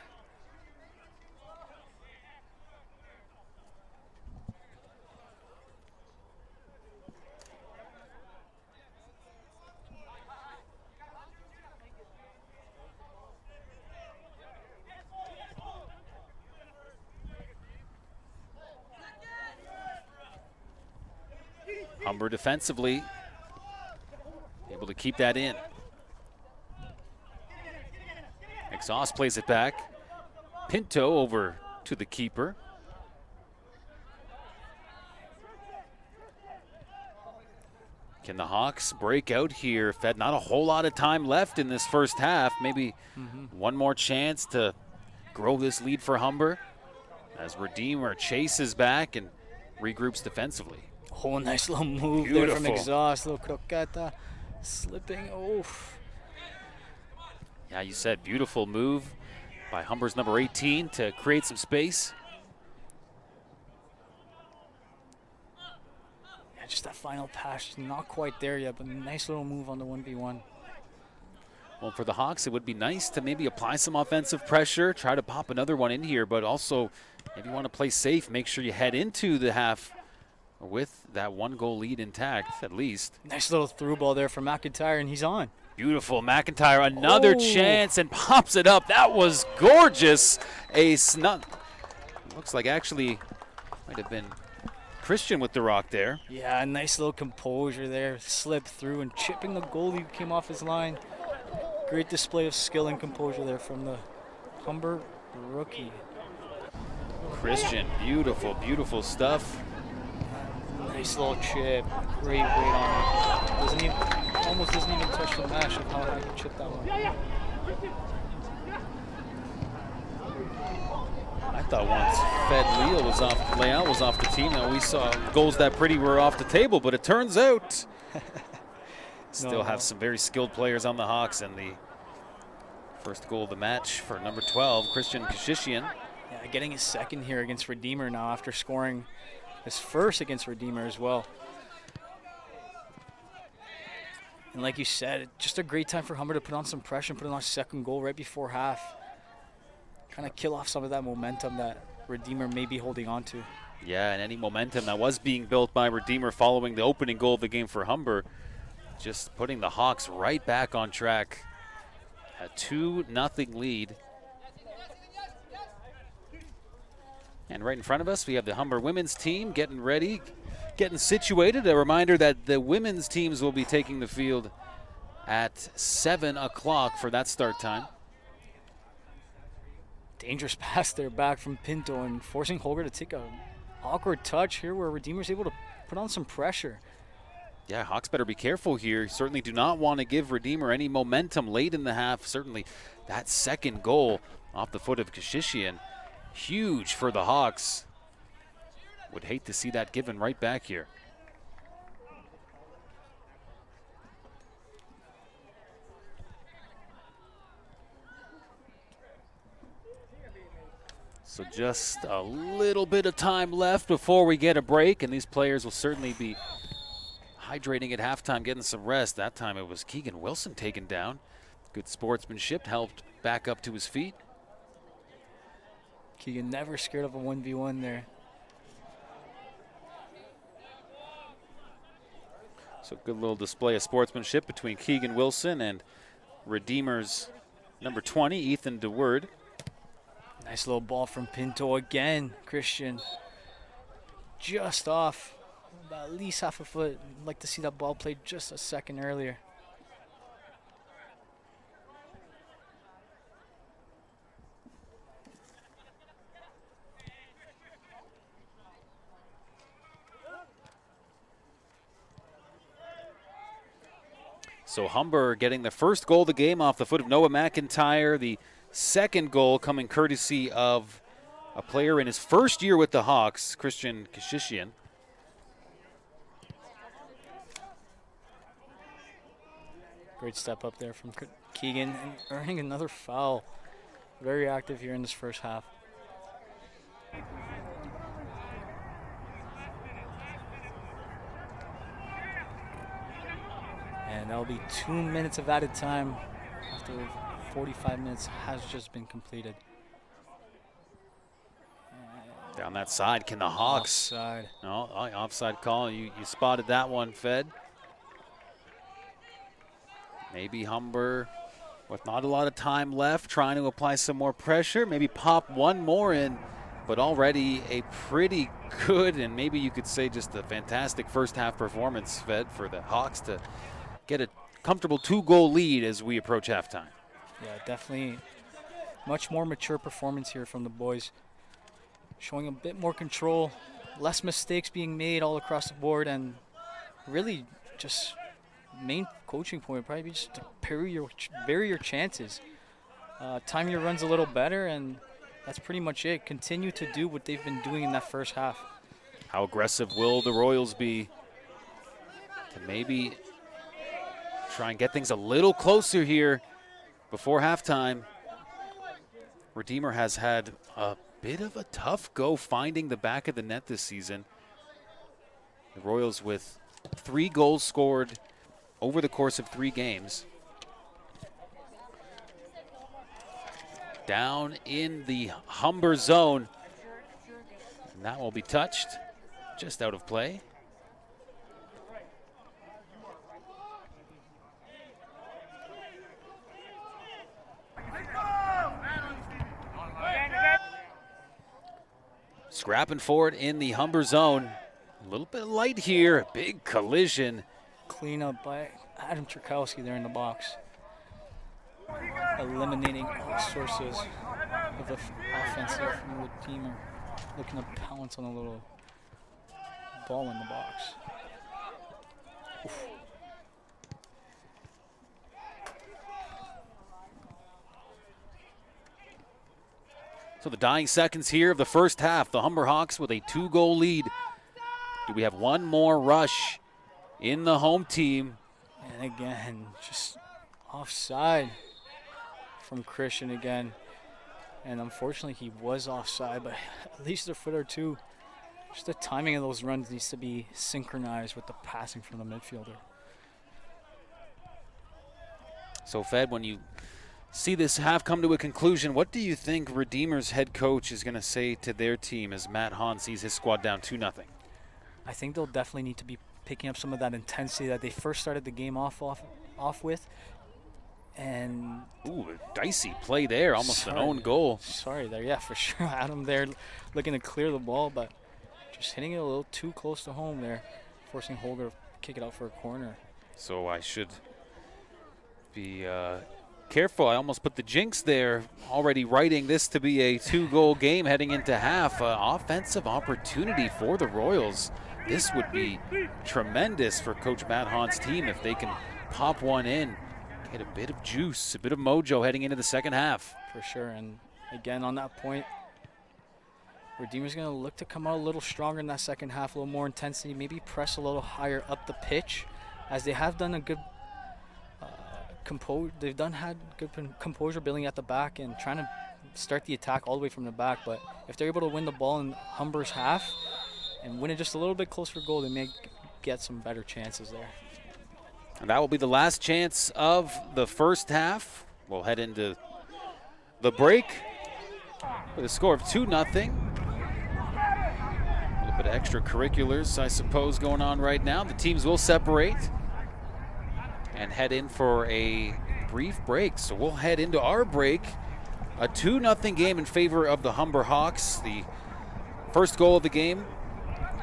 Humber defensively able to keep that in. Exhaust plays it back. Pinto over to the keeper. Can the Hawks break out here? Fed, not a whole lot of time left in this first half. Maybe one more chance to grow this lead for Humber as Redeemer chases back and regroups defensively. Oh, nice little move there from Exhaust. Little croqueta. Slipping. Oof. Yeah, you said beautiful move by Humber's number 18 to create some space. Yeah, just that final pass, not quite there yet, but nice little move on the 1v1. Well, for the Hawks, it would be nice to maybe apply some offensive pressure, try to pop another one in here, but also if you want to play safe, make sure you head into the half with that 1-goal lead intact, at least. Nice little through ball there from McIntyre, and he's on. Beautiful. McIntyre, another chance, and pops it up. That was gorgeous. A snug. Looks like actually might have been Christian with the rock there. Yeah, nice little composure there. Slipped through and chipping the goalie who came off his line. Great display of skill and composure there from the Humber rookie. Christian, beautiful, beautiful stuff. Nice little chip. Great weight on it. Almost doesn't even touch the mesh of how high he chipped that one. I thought once Fed Leal was off the team, and we saw goals that pretty were off the table, but it turns out still have some very skilled players on the Hawks, and the first goal of the match for number 12, Christian Kashishian. Yeah, getting his second here against Redeemer now after scoring his first against Redeemer as well. And like you said, just a great time for Humber to put on some pressure and put on a second goal right before half. Kind of kill off some of that momentum that Redeemer may be holding on to. Yeah, and any momentum that was being built by Redeemer following the opening goal of the game for Humber, just putting the Hawks right back on track. A 2-0 lead. And right in front of us, we have the Humber women's team getting ready, getting situated. A reminder that the women's teams will be taking the field at 7 o'clock for that start time. Dangerous pass there back from Pinto and forcing Holger to take a awkward touch here where Redeemer's able to put on some pressure. Yeah, Hawks better be careful here. Certainly do not want to give Redeemer any momentum late in the half. Certainly that second goal off the foot of Kashishian, huge for the Hawks. Would hate to see that given right back here. So just a little bit of time left before we get a break, and these players will certainly be hydrating at halftime, getting some rest. That time it was Keegan Wilson taken down. Good sportsmanship, helped back up to his feet. Keegan never scared of a 1v1 there. So good little display of sportsmanship between Keegan Wilson and Redeemer's number 20, Ethan DeWord. Nice little ball from Pinto again. Christian just off, about at least half a foot. I'd like to see that ball played just a second earlier. So Humber getting the first goal of the game off the foot of Noah McIntyre. The second goal coming courtesy of a player in his first year with the Hawks, Christian Kashishian. Great step up there from Keegan and earning another foul. Very active here in this first half. And that'll be 2 minutes of added time after 45 minutes has just been completed. Down that side, can the Hawks? Offside. No, offside call. You spotted that one, Fed. Maybe Humber, with not a lot of time left, trying to apply some more pressure. Maybe pop one more in but already a pretty good, and maybe you could say just a fantastic first half performance, Fed, for the Hawks to get a comfortable 2-goal lead as we approach halftime. Yeah, definitely much more mature performance here from the boys. Showing a bit more control, less mistakes being made all across the board, and really just main coaching point probably be just to bury your chances. Time your runs a little better, and that's pretty much it. Continue to do what they've been doing in that first half. How aggressive will the Royals be to maybe try and get things a little closer here before halftime? Redeemer has had a bit of a tough go finding the back of the net this season. The Royals with 3 goals scored over the course of 3 games. Down in the Humber zone. And that will be touched. Just out of play. Scrapping for it in the Humber zone. A little bit light here. A big collision. Clean up by Adam Trukowski there in the box. Eliminating all sources of the offense there from Redeemer. Looking to pounce on a little ball in the box. Oof. So the dying seconds here of the first half. The Humber Hawks with a 2-goal lead. Do we have one more rush in the home team? And again, just offside from Christian again. And unfortunately, he was offside, but at least a foot or two. Just the timing of those runs needs to be synchronized with the passing from the midfielder. So, Fed, when you see this half come to a conclusion, what do you think Redeemer's head coach is going to say to their team as Matt Hahn sees his squad down 2-0? I think they'll definitely need to be picking up some of that intensity that they first started the game off with. And ooh, a dicey play there, almost an own goal. Sorry there, yeah, for sure. Adam there looking to clear the ball, but just hitting it a little too close to home there, forcing Holger to kick it out for a corner. So I should be careful. I almost put the jinx there, already writing this to be a 2-goal game heading into half. Offensive opportunity for the Royals. This would be tremendous for Coach Matt Hahn's team if they can pop one in. Get a bit of juice, a bit of mojo heading into the second half. For sure, and again on that point, Redeemer's going to look to come out a little stronger in that second half, a little more intensity, maybe press a little higher up the pitch, as they have done a good had good composure building at the back and trying to start the attack all the way from the back. But if they're able to win the ball in Humber's half and win it just a little bit closer to goal, they may get some better chances there. And that will be the last chance of the first half. We'll head into the break with a score of 2-0. A little bit of extracurriculars, I suppose, going on right now. The teams will separate and head in for a brief break. So we'll head into our break. A 2-0 game in favor of the Humber Hawks. The first goal of the game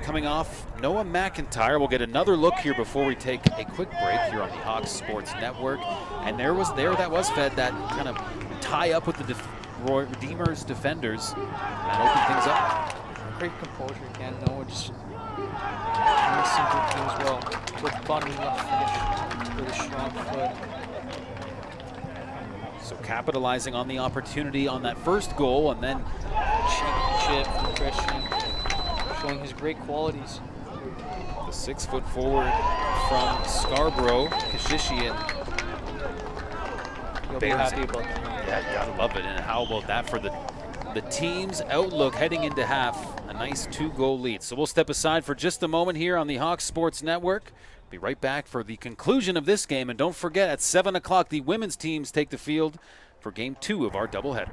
coming off Noah McIntyre. We'll get another look here before we take a quick break here on the Hawks Sports Network. And that was Fed, that kind of tie up with the Redeemer's defenders. That opened things up. Great composure again. Noah just simple team as well. With bottom left finish with a strong foot. So capitalizing on the opportunity on that first goal, and then cheap chip from Christian, showing his great qualities. The 6-foot forward from Scarborough, Kashishian. You'll be happy about that. Yeah, gotta love it. And how about that for the team's outlook heading into half? A nice 2-goal lead. So we'll step aside for just a moment here on the Hawks Sports Network. Be right back for the conclusion of this game. And don't forget, at 7 o'clock, the women's teams take the field for Game 2 of our doubleheader.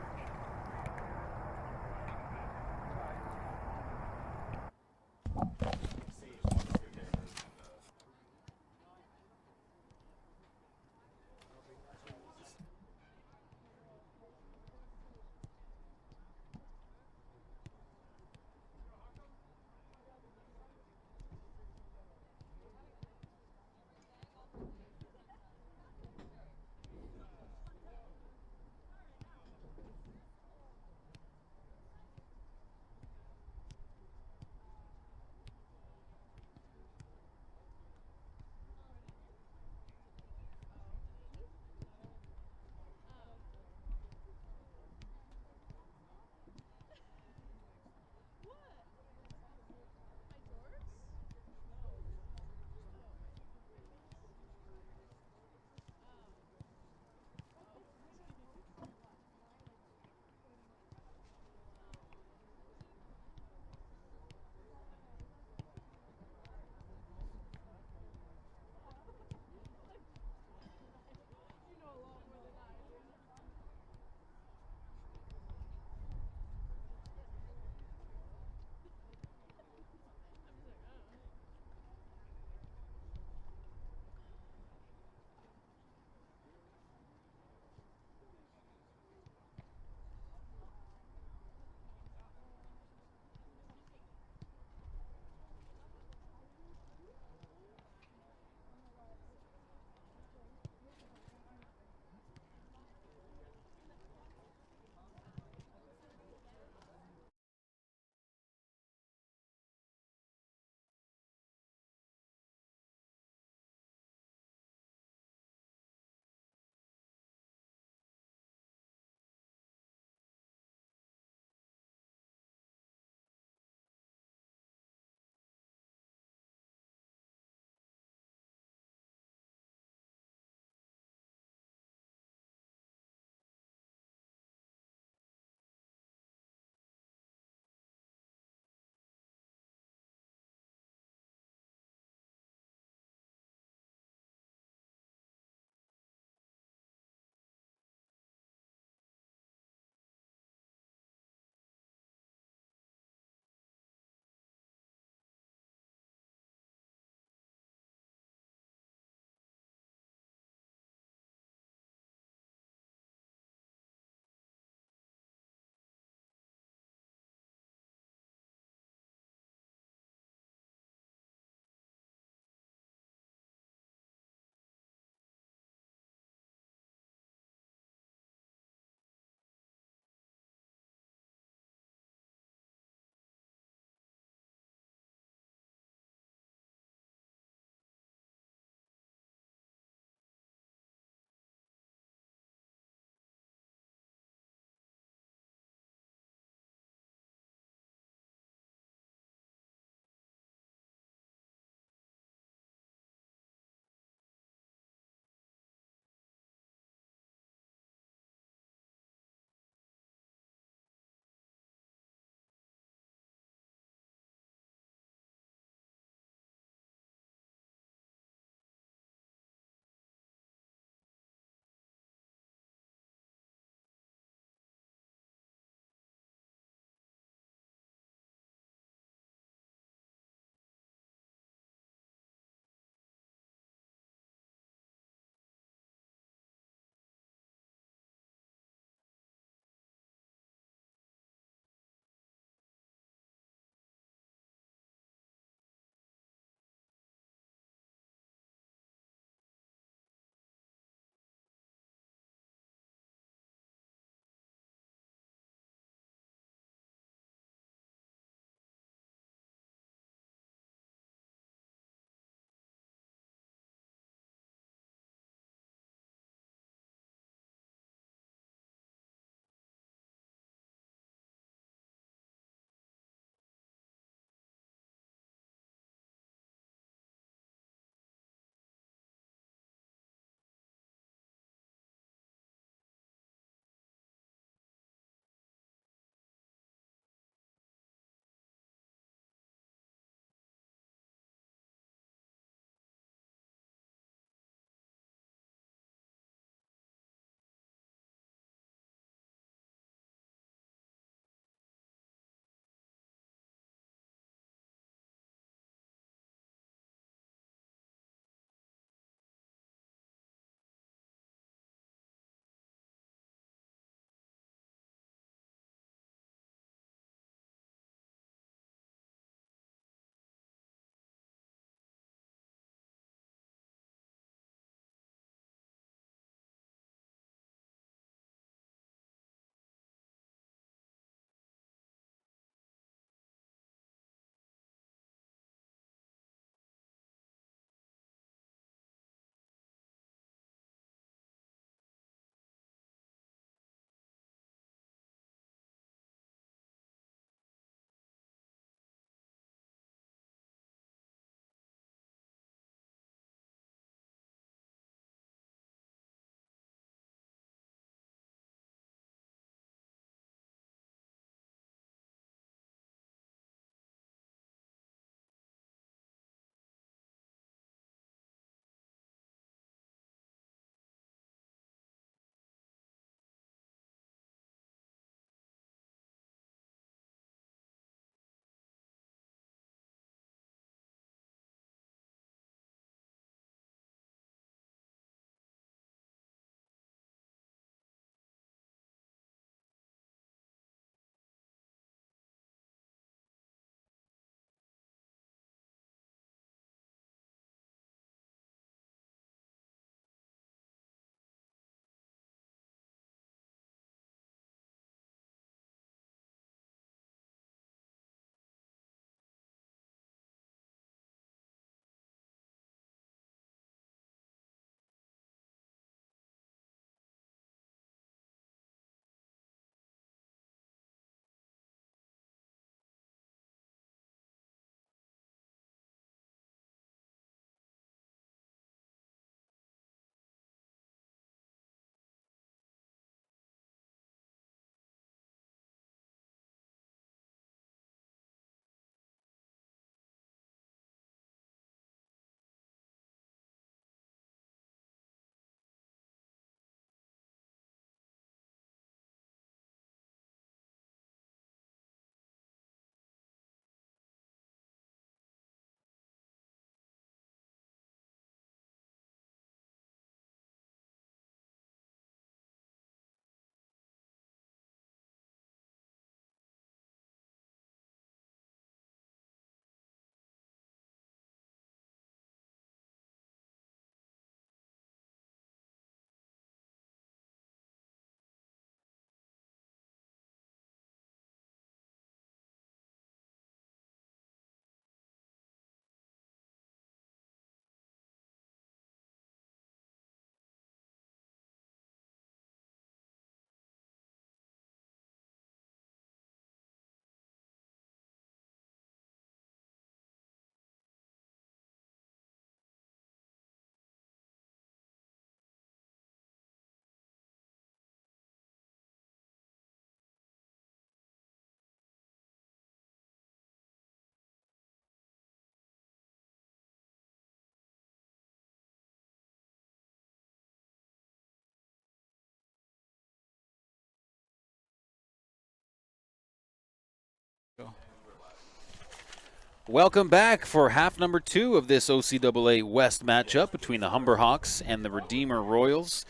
Welcome back for half number 2 of this OCAA West matchup between the Humber Hawks and the Redeemer Royals.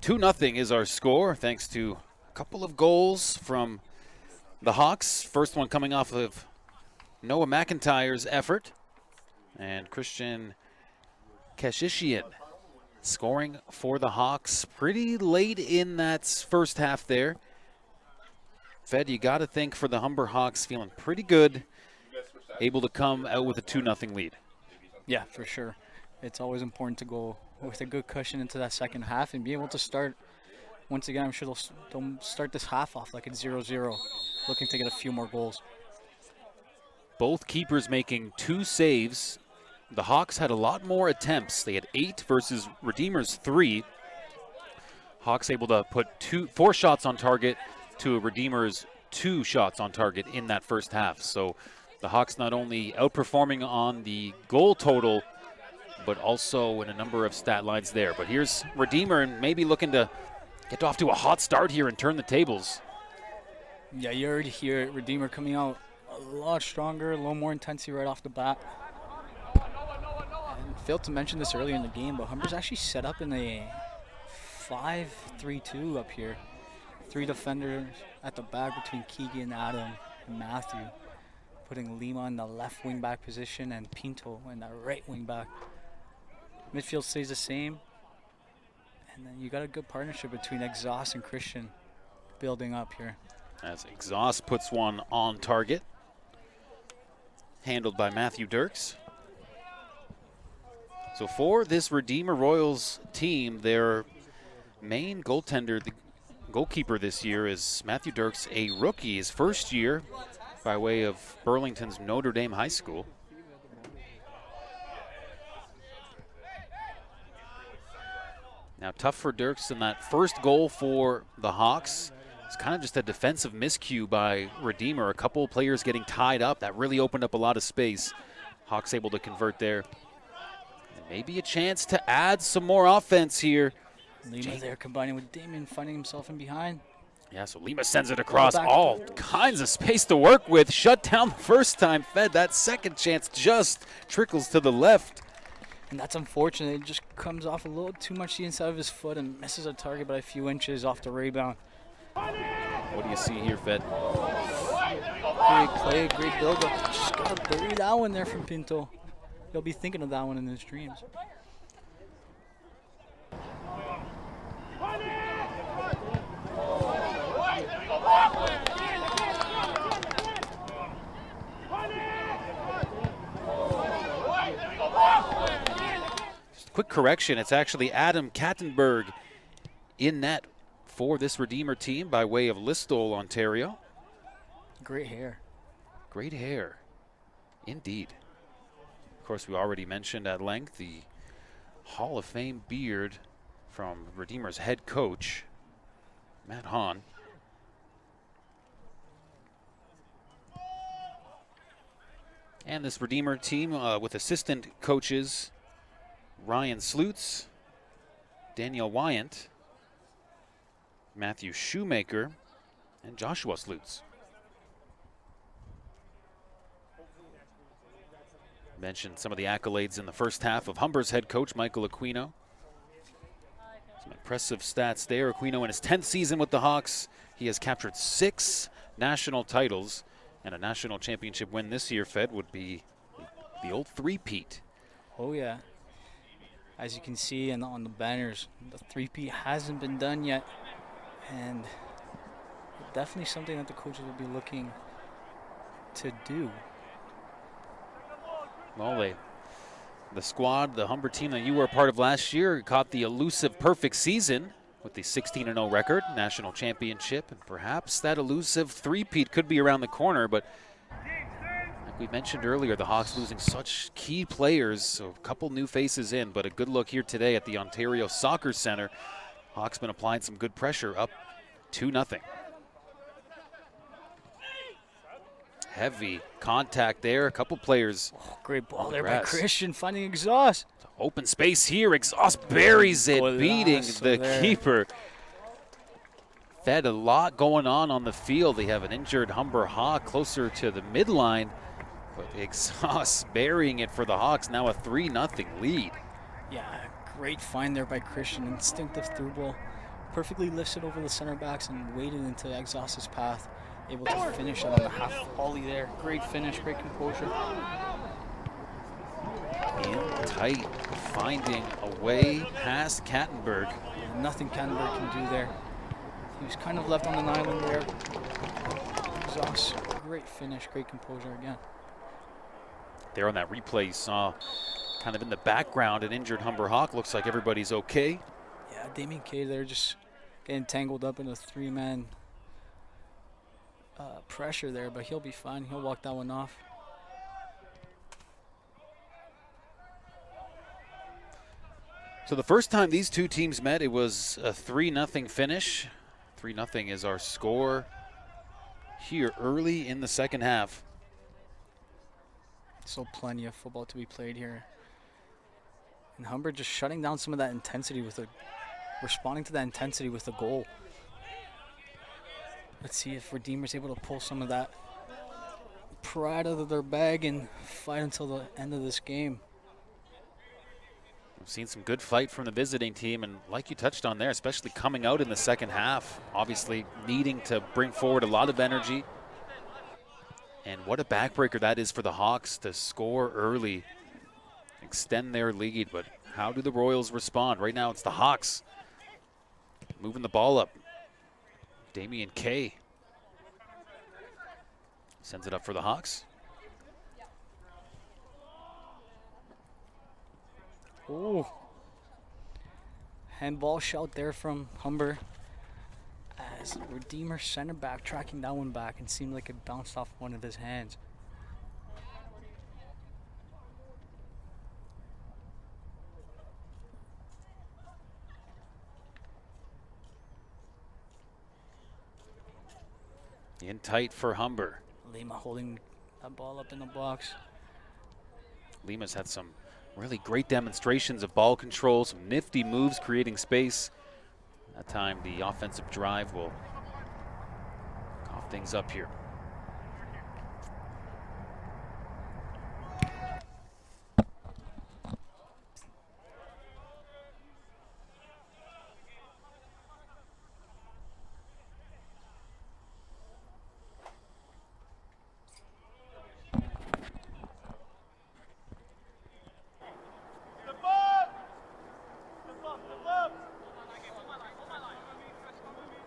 2-0 is our score, thanks to a couple of goals from the Hawks. First one coming off of Noah McIntyre's effort. And Christian Keshishian scoring for the Hawks pretty late in that first half there. Fed, you got to think for the Humber Hawks feeling pretty good, able to come out with a 2-0 lead. Yeah, for sure. It's always important to go with a good cushion into that second half and be able to start. Once again, I'm sure they'll start this half off like it's 0-0, looking to get a few more goals. Both keepers making 2 saves. The Hawks had a lot more attempts. They had 8 versus Redeemer's 3. Hawks able to put 4 shots on target to Redeemer's 2 shots on target in that first half. So the Hawks not only outperforming on the goal total, but also in a number of stat lines there. But here's Redeemer and maybe looking to get off to a hot start here and turn the tables. Yeah, you already hear it. Redeemer coming out a lot stronger, a little more intensity right off the bat. And failed to mention this earlier in the game, but Humber's actually set up in a 5-3-2 up here. 3 defenders at the back between Keegan, Adam, and Matthew. Putting Lima in the left wing back position and Pinto in the right wing back. Midfield stays the same. And then you got a good partnership between Exhaust and Christian building up here. As Exhaust puts one on target. Handled by Matthew Dirks. So for this Redeemer Royals team, their main goaltender, the goalkeeper this year is Matthew Dirks, a rookie, his first year by way of Burlington's Notre Dame High School. Now tough for Dirks in that first goal for the Hawks. It's kind of just a defensive miscue by Redeemer. A couple of players getting tied up. That really opened up a lot of space. Hawks able to convert there. And maybe a chance to add some more offense here. Lima there combining with Damon, finding himself in behind. Yeah, so Lima sends it across. All kinds of space to work with. Shut down the first time. Fed that second chance just trickles to the left. And that's unfortunate. It just comes off a little too much the inside of his foot and misses a target by a few inches off the rebound. What do you see here, Fed? Great play, great build-up. Just got to bury that one there from Pinto. He'll be thinking of that one in his dreams. Just a quick correction. It's actually Adam Kattenberg in net for this Redeemer team by way of Listowel, Ontario. Great hair. Great hair, indeed. Of course, we already mentioned at length the Hall of Fame beard from Redeemer's head coach, Matt Hahn. And this Redeemer team with assistant coaches Ryan Slutz, Daniel Wyant, Matthew Shoemaker, and Joshua Slutz. Mentioned some of the accolades in the first half of Humber's head coach, Michael Aquino. Some impressive stats there. Aquino in his 10th season with the Hawks, he has captured 6 national titles, and a national championship win this year, Fed, would be the old three-peat. Oh, yeah. As you can see on the banners, the three-peat hasn't been done yet. And definitely something that the coaches will be looking to do. Well, the squad, the Humber team that you were a part of last year, caught the elusive perfect season with the 16-0 record, national championship, and perhaps that elusive three-peat could be around the corner. But like we mentioned earlier, the Hawks losing such key players, so a couple new faces in, but a good look here today at the Ontario Soccer Center. Hawks been applying some good pressure, up 2-0. Heavy contact there. A couple players. Oh, great ball there by Christian, finding Exhaust. Open space here. Exhaust buries it, beating the keeper. Fed a lot going on the field. They have an injured Humber Hawk closer to the midline. But Exhaust burying it for the Hawks. Now a 3-0 lead. Yeah, great find there by Christian. Instinctive through ball. Perfectly lifts it over the center backs and waded into Exhaust's path. Able to finish it on the half volley there. Great finish, great composure. In tight, finding a way past Kattenberg. Nothing Kattenberg can do there. He was kind of left on an island there. Exhaust, great finish, great composure again. There on that replay, you saw kind of in the background an injured Humber Hawk. Looks like everybody's okay. Yeah, Damien Kay there just getting tangled up in a three-man pressure there, but he'll be fine. He'll walk that one off. So the first time these two teams met, it was a 3-0 finish. 3-0 is our score here early in the second half. So plenty of football to be played here. And Humber just shutting down some of that intensity with responding to that intensity with a goal. Let's see if Redeemer's able to pull some of that pride out of their bag and fight until the end of this game. We've seen some good fight from the visiting team, and like you touched on there, especially coming out in the second half, obviously needing to bring forward a lot of energy. And what a backbreaker that is for the Hawks to score early, extend their lead. But how do the Royals respond? Right now it's the Hawks moving the ball up. Damien Kay sends it up for the Hawks. Oh, handball shout there from Humber as Redeemer center back tracking that one back and seemed like it bounced off one of his hands. In tight for Humber. Lima holding that ball up in the box. Lima's had some really great demonstrations of ball control, some nifty moves creating space. That time the offensive drive will cough things up here.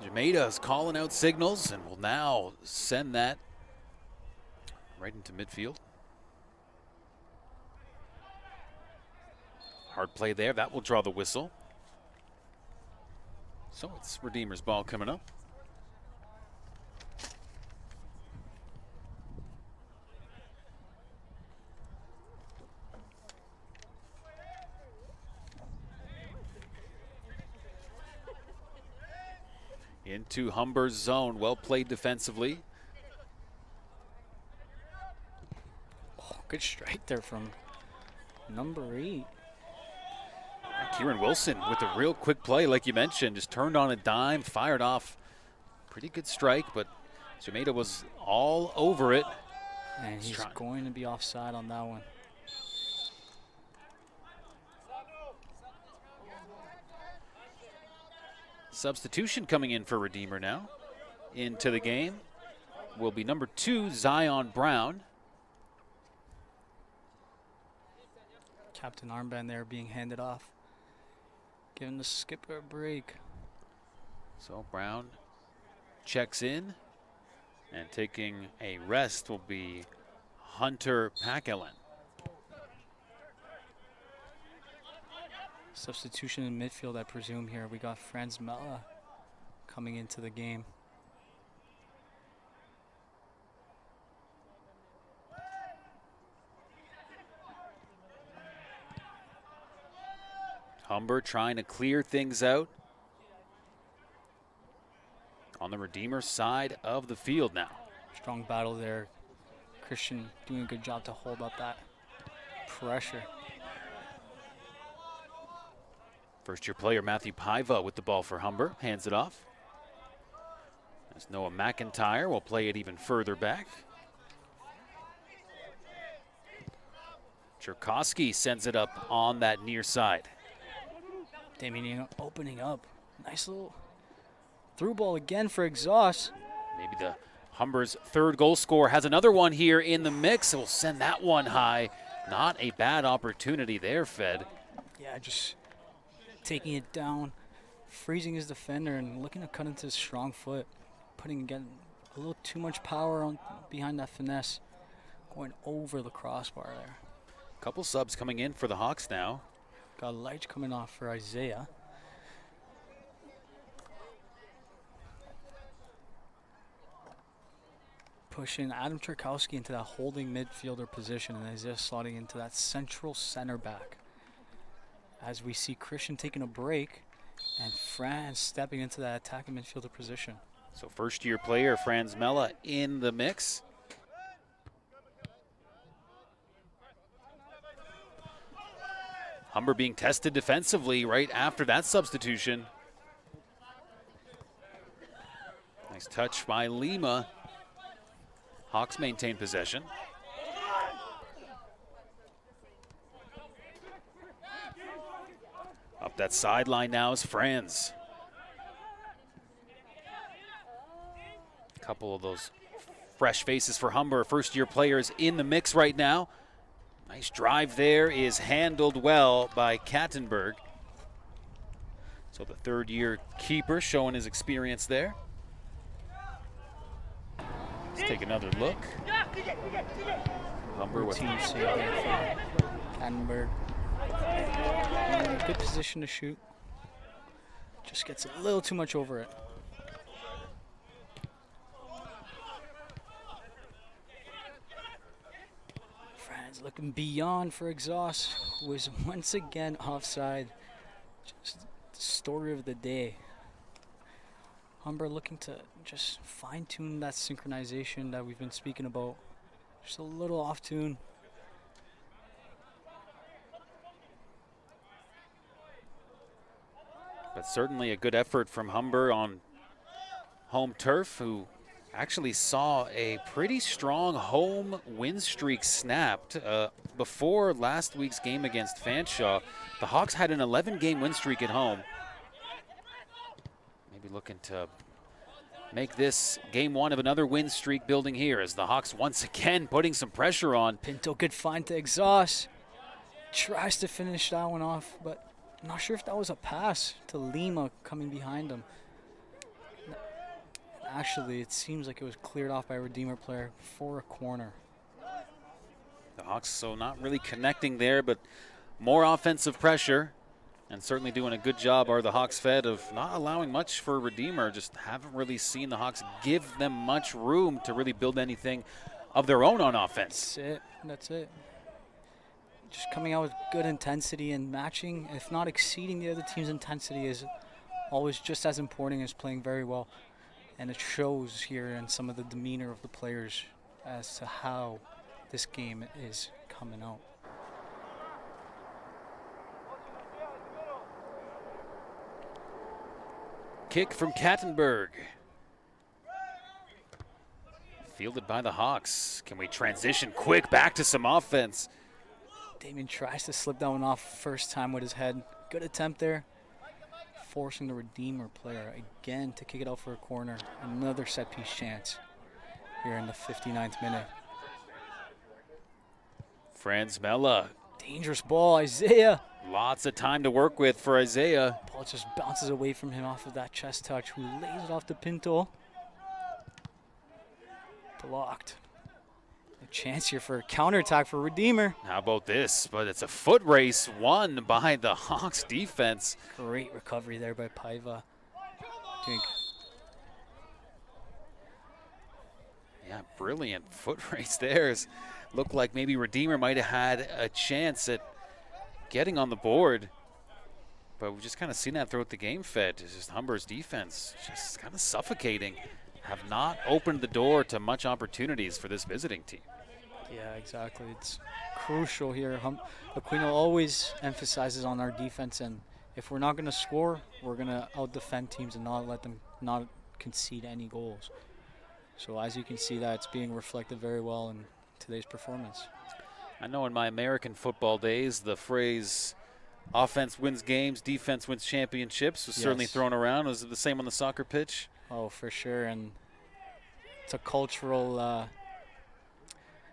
Jamaida's calling out signals and will now send that right into midfield. Hard play there. That will draw the whistle. So it's Redeemer's ball coming up. Into Humber's zone. Well played defensively. Oh, good strike there from number 8. Kieran Wilson with a real quick play, like you mentioned, just turned on a dime, fired off. Pretty good strike, but Jamaica was all over it. And he's going to be offside on that one. Substitution coming in for Redeemer now. Into the game will be number 2, Zion Brown. Captain armband there being handed off. Giving the skipper a break. So Brown checks in, and taking a rest will be Hunter Paquelin. Substitution in midfield, I presume here. We got Franz Mella coming into the game. Humber trying to clear things out on the Redeemer side of the field now. Strong battle there. Christian doing a good job to hold up that pressure. First-year player Matthew Paiva with the ball for Humber. Hands it off. As Noah McIntyre will play it even further back. Cherkowski sends it up on that near side. Damien opening up. Nice little through ball again for Exhaust. Maybe the Humber's third goal scorer has another one here in the mix. We'll send that one high. Not a bad opportunity there, Fed. Yeah, just taking it down, freezing his defender, and looking to cut into his strong foot. Putting again a little too much power on behind that finesse. Going over the crossbar there. Couple subs coming in for the Hawks now. Got Leitch coming off for Isaiah. Pushing Adam Cherkowski into that holding midfielder position, and Isaiah slotting into that central center back. As we see Christian taking a break and Franz stepping into that attacking midfielder position. So first-year player Franz Mella in the mix. Humber being tested defensively right after that substitution. Nice touch by Lima. Hawks maintain possession. Up that sideline now is Franz. A couple of those fresh faces for Humber. First-year players in the mix right now. Nice drive there is handled well by Kattenberg. So the third-year keeper showing his experience there. Let's take another look. Humber with Kattenberg. In a good position to shoot. Just gets a little too much over it. Franz looking beyond for Exhaust, who is once again offside. Just the story of the day. Humber looking to just fine-tune that synchronization that we've been speaking about. Just a little off tune. But certainly a good effort from Humber on home turf, who actually saw a pretty strong home win streak snapped before last week's game against Fanshawe. The Hawks had an 11-game win streak at home. Maybe looking to make this game one of another win streak building here as the Hawks once again putting some pressure on. Pinto good find to Exhaust. Tries to finish that one off, but I'm not sure if that was a pass to Lima coming behind him. Actually, it seems like it was cleared off by a Redeemer player for a corner. The Hawks so not really connecting there, but more offensive pressure. And certainly doing a good job are the Hawks Fed of not allowing much for Redeemer. Just haven't really seen the Hawks give them much room to really build anything of their own on offense. That's it. That's it. Just coming out with good intensity and matching, if not exceeding the other team's intensity, is always just as important as playing very well. And it shows here in some of the demeanor of the players as to how this game is coming out. Kick from Kattenberg. Fielded by the Hawks. Can we transition quick back to some offense? Damien tries to slip that one off first time with his head. Good attempt there. Forcing the Redeemer player again to kick it out for a corner. Another set piece chance here in the 59th minute. Franz Mella. Dangerous ball, Isaiah. Lots of time to work with for Isaiah. Ball just bounces away from him off of that chest touch, who lays it off to Pinto. Blocked. A chance here for a counterattack for Redeemer. How about this? But it's a foot race won by the Hawks defense. Great recovery there by Paiva. Yeah, brilliant foot race there. Looked like maybe Redeemer might have had a chance at getting on the board. But we've just kind of seen that throughout the game, Fed. It's just Humber's defense just kind of suffocating. Have not opened the door to much opportunities for this visiting team. Yeah, exactly. It's crucial here. Aquino always emphasizes on our defense, and if we're not going to score, we're going to out-defend teams and not let them not concede any goals. So as you can see, that it's being reflected very well in today's performance. I know in my American football days, the phrase offense wins games, defense wins championships was certainly Yes. thrown around. Was it the same on the soccer pitch? Oh, for sure. And it's a cultural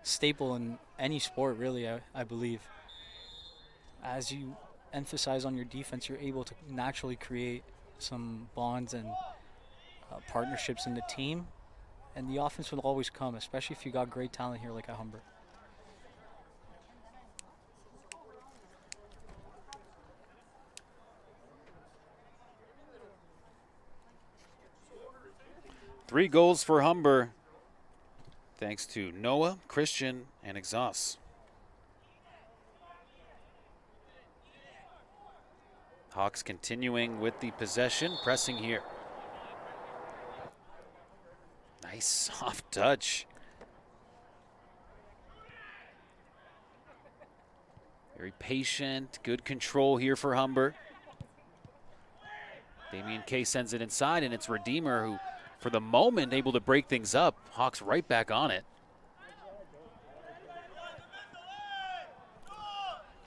staple in any sport, really, I believe. As you emphasize on your defense, you're able to naturally create some bonds and partnerships in the team. And the offense will always come, especially if you got great talent here like at Humber. Three goals for Humber, thanks to Noah, Christian, and Exhaust. Hawks continuing with the possession, pressing here. Nice soft touch. Very patient, good control here for Humber. Damian K sends it inside, and it's Redeemer who, for the moment, able to break things up. Hawks right back on it.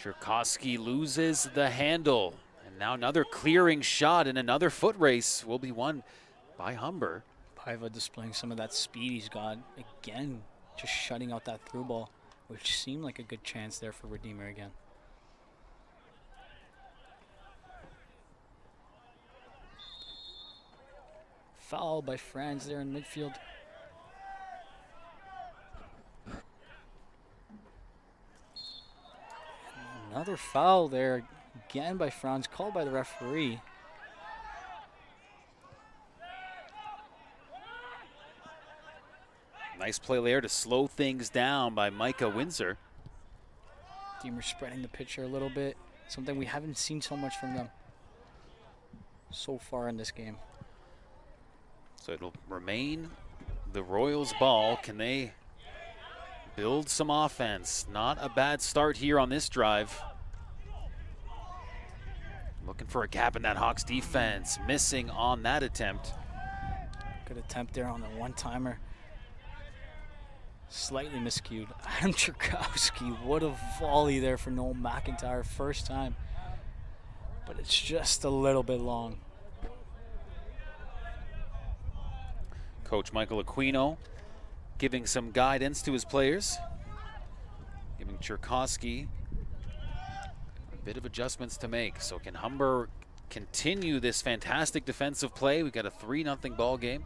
Cherkowski loses the handle. And now another clearing shot and another foot race will be won by Humber. Paiva displaying some of that speed he's got. Again, just shutting out that through ball, which seemed like a good chance there for Redeemer again. Foul by Franz there in midfield. Another foul there again by Franz, called by the referee. Nice play there to slow things down by Micah Windsor. Redeemer spreading the pitch here a little bit. Something we haven't seen so much from them so far in this game. So it'll remain the Royals' ball. Can they build some offense? Not a bad start here on this drive. Looking for a gap in that Hawks defense. Missing on that attempt. Good attempt there on the one-timer. Slightly miscued. Adam Cherkowski, what a volley there for Noel McIntyre. First time. But it's just a little bit long. Coach Michael Aquino giving some guidance to his players. Giving Cherkowski a bit of adjustments to make. So can Humber continue this fantastic defensive play? We've got a 3-0 ball game.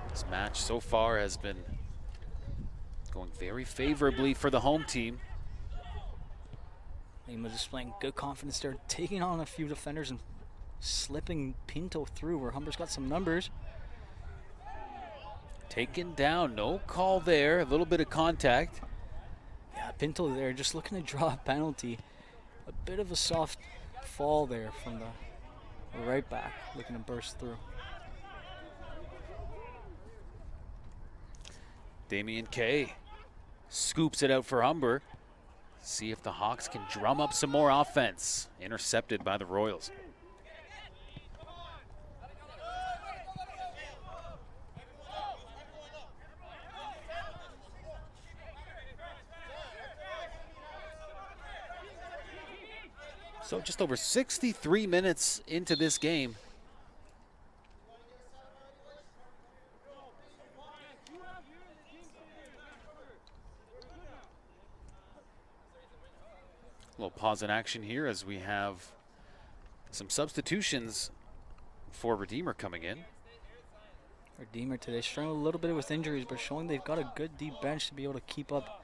This match so far has been going very favorably for the home team. Lima displaying good confidence there, taking on a few defenders and slipping Pinto through where Humber's got some numbers. Taken down, no call there, a little bit of contact. Yeah, Pinto there just looking to draw a penalty. A bit of a soft fall there from the right back, looking to burst through. Damian K scoops it out for Humber. See if the Hawks can drum up some more offense. Intercepted by the Royals. So just over 63 minutes into this game. A little pause in action here as we have some substitutions for Redeemer coming in. Redeemer today struggling a little bit with injuries, but showing they've got a good deep bench to be able to keep up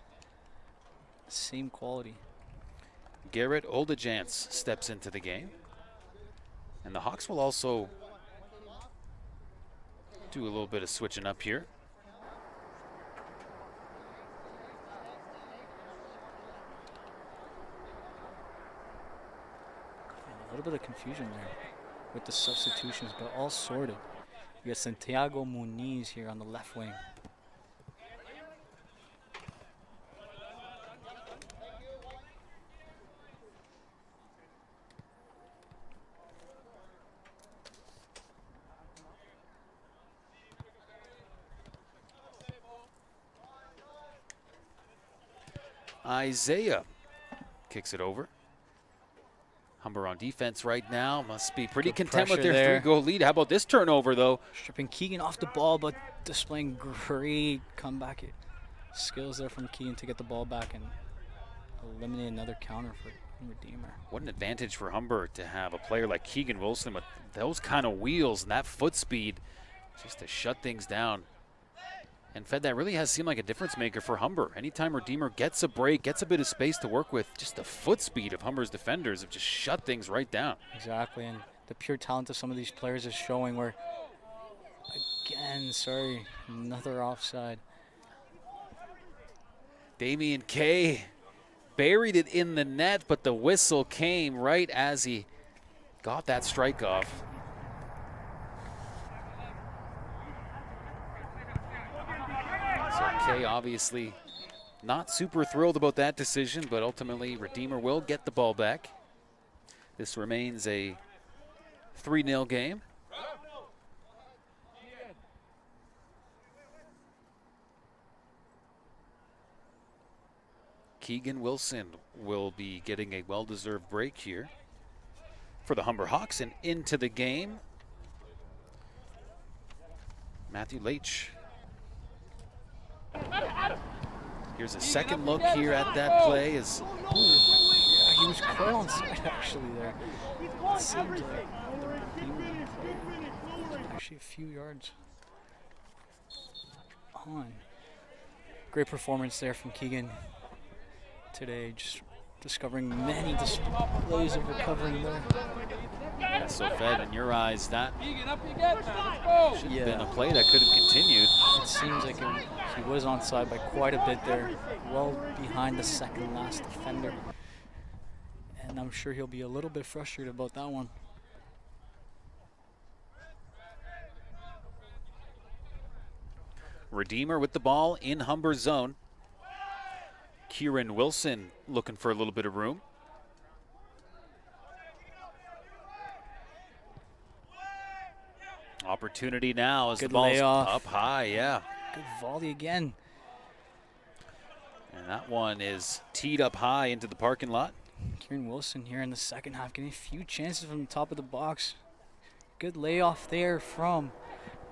the same quality. Garrett Oldejance steps into the game. And the Hawks will also do a little bit of switching up here. A little bit of confusion there with the substitutions, but all sorted. We got Santiago Muniz here on the left wing. Isaiah kicks it over. Humber on defense right now. Must be pretty Good content with pressure their there. 3-goal lead. How about this turnover, though? Stripping Keegan off the ball, but displaying great comeback skills there from Keegan to get the ball back and eliminate another counter for Redeemer. What an advantage for Humber to have a player like Keegan Wilson with those kind of wheels and that foot speed just to shut things down. And Fed, that really has seemed like a difference maker for Humber. Anytime Redeemer gets a break, gets a bit of space to work with, just the foot speed of Humber's defenders have just shut things right down. Exactly, and the pure talent of some of these players is showing where, again, sorry, another offside. Damian Kay buried it in the net, but the whistle came right as he got that strike off. So Kay obviously not super thrilled about that decision, but ultimately Redeemer will get the ball back. This remains a 3-0 game. Keegan Wilson will be getting a well-deserved break here for the Humber Hawks, and into the game, Matthew Leitch. Here's a second look here at that play. Yeah, he was quite on side actually there. It seemed like the Redeemer player was actually a few yards on. Great performance there from Keegan today, just discovering many displays of recovering there. Yeah, so Fed, in your eyes, that should have Yeah. been a play that could have continued. It seems like he was onside by quite a bit there, well behind the second last defender. And I'm sure he'll be a little bit frustrated about that one. Redeemer with the ball in Humber's zone. Kieran Wilson looking for a little bit of room. Opportunity now as Good the ball's layoff. up high, yeah. Good volley again. And that one is teed up high into the parking lot. Kieran Wilson here in the second half getting a few chances from the top of the box. Good layoff there from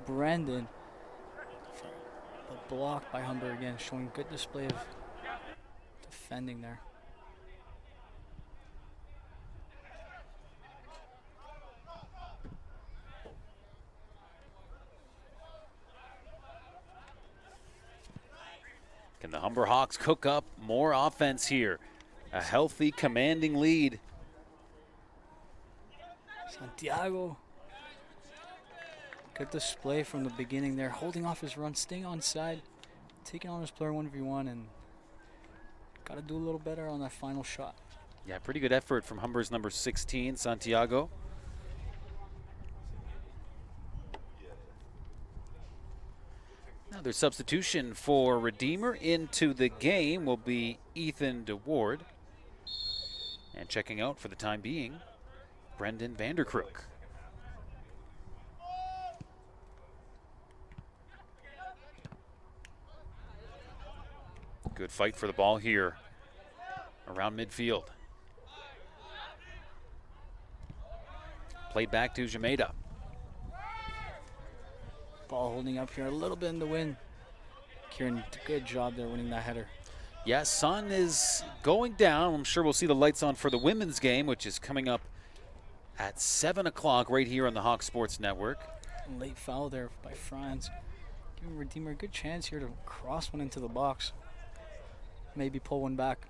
Brendan. But blocked by Humber again, showing good display of defending there. Can the Humber Hawks cook up more offense here? A healthy, commanding lead. Santiago. Good display from the beginning there, holding off his run, staying on side, taking on his player 1v1, and got to do a little better on that final shot. Yeah, pretty good effort from Humber's number 16, Santiago. Another substitution for Redeemer into the game will be Ethan DeWard. And checking out for the time being, Brendan Vanderkrook. Good fight for the ball here around midfield. Played back to Jameda. Ball holding up here a little bit in the wind. Kieran did a good job there winning that header. Yeah, sun is going down. I'm sure we'll see the lights on for the women's game, which is coming up at 7 o'clock right here on the Hawk Sports Network. Late foul there by Franz. Giving Redeemer a good chance here to cross one into the box. Maybe pull one back.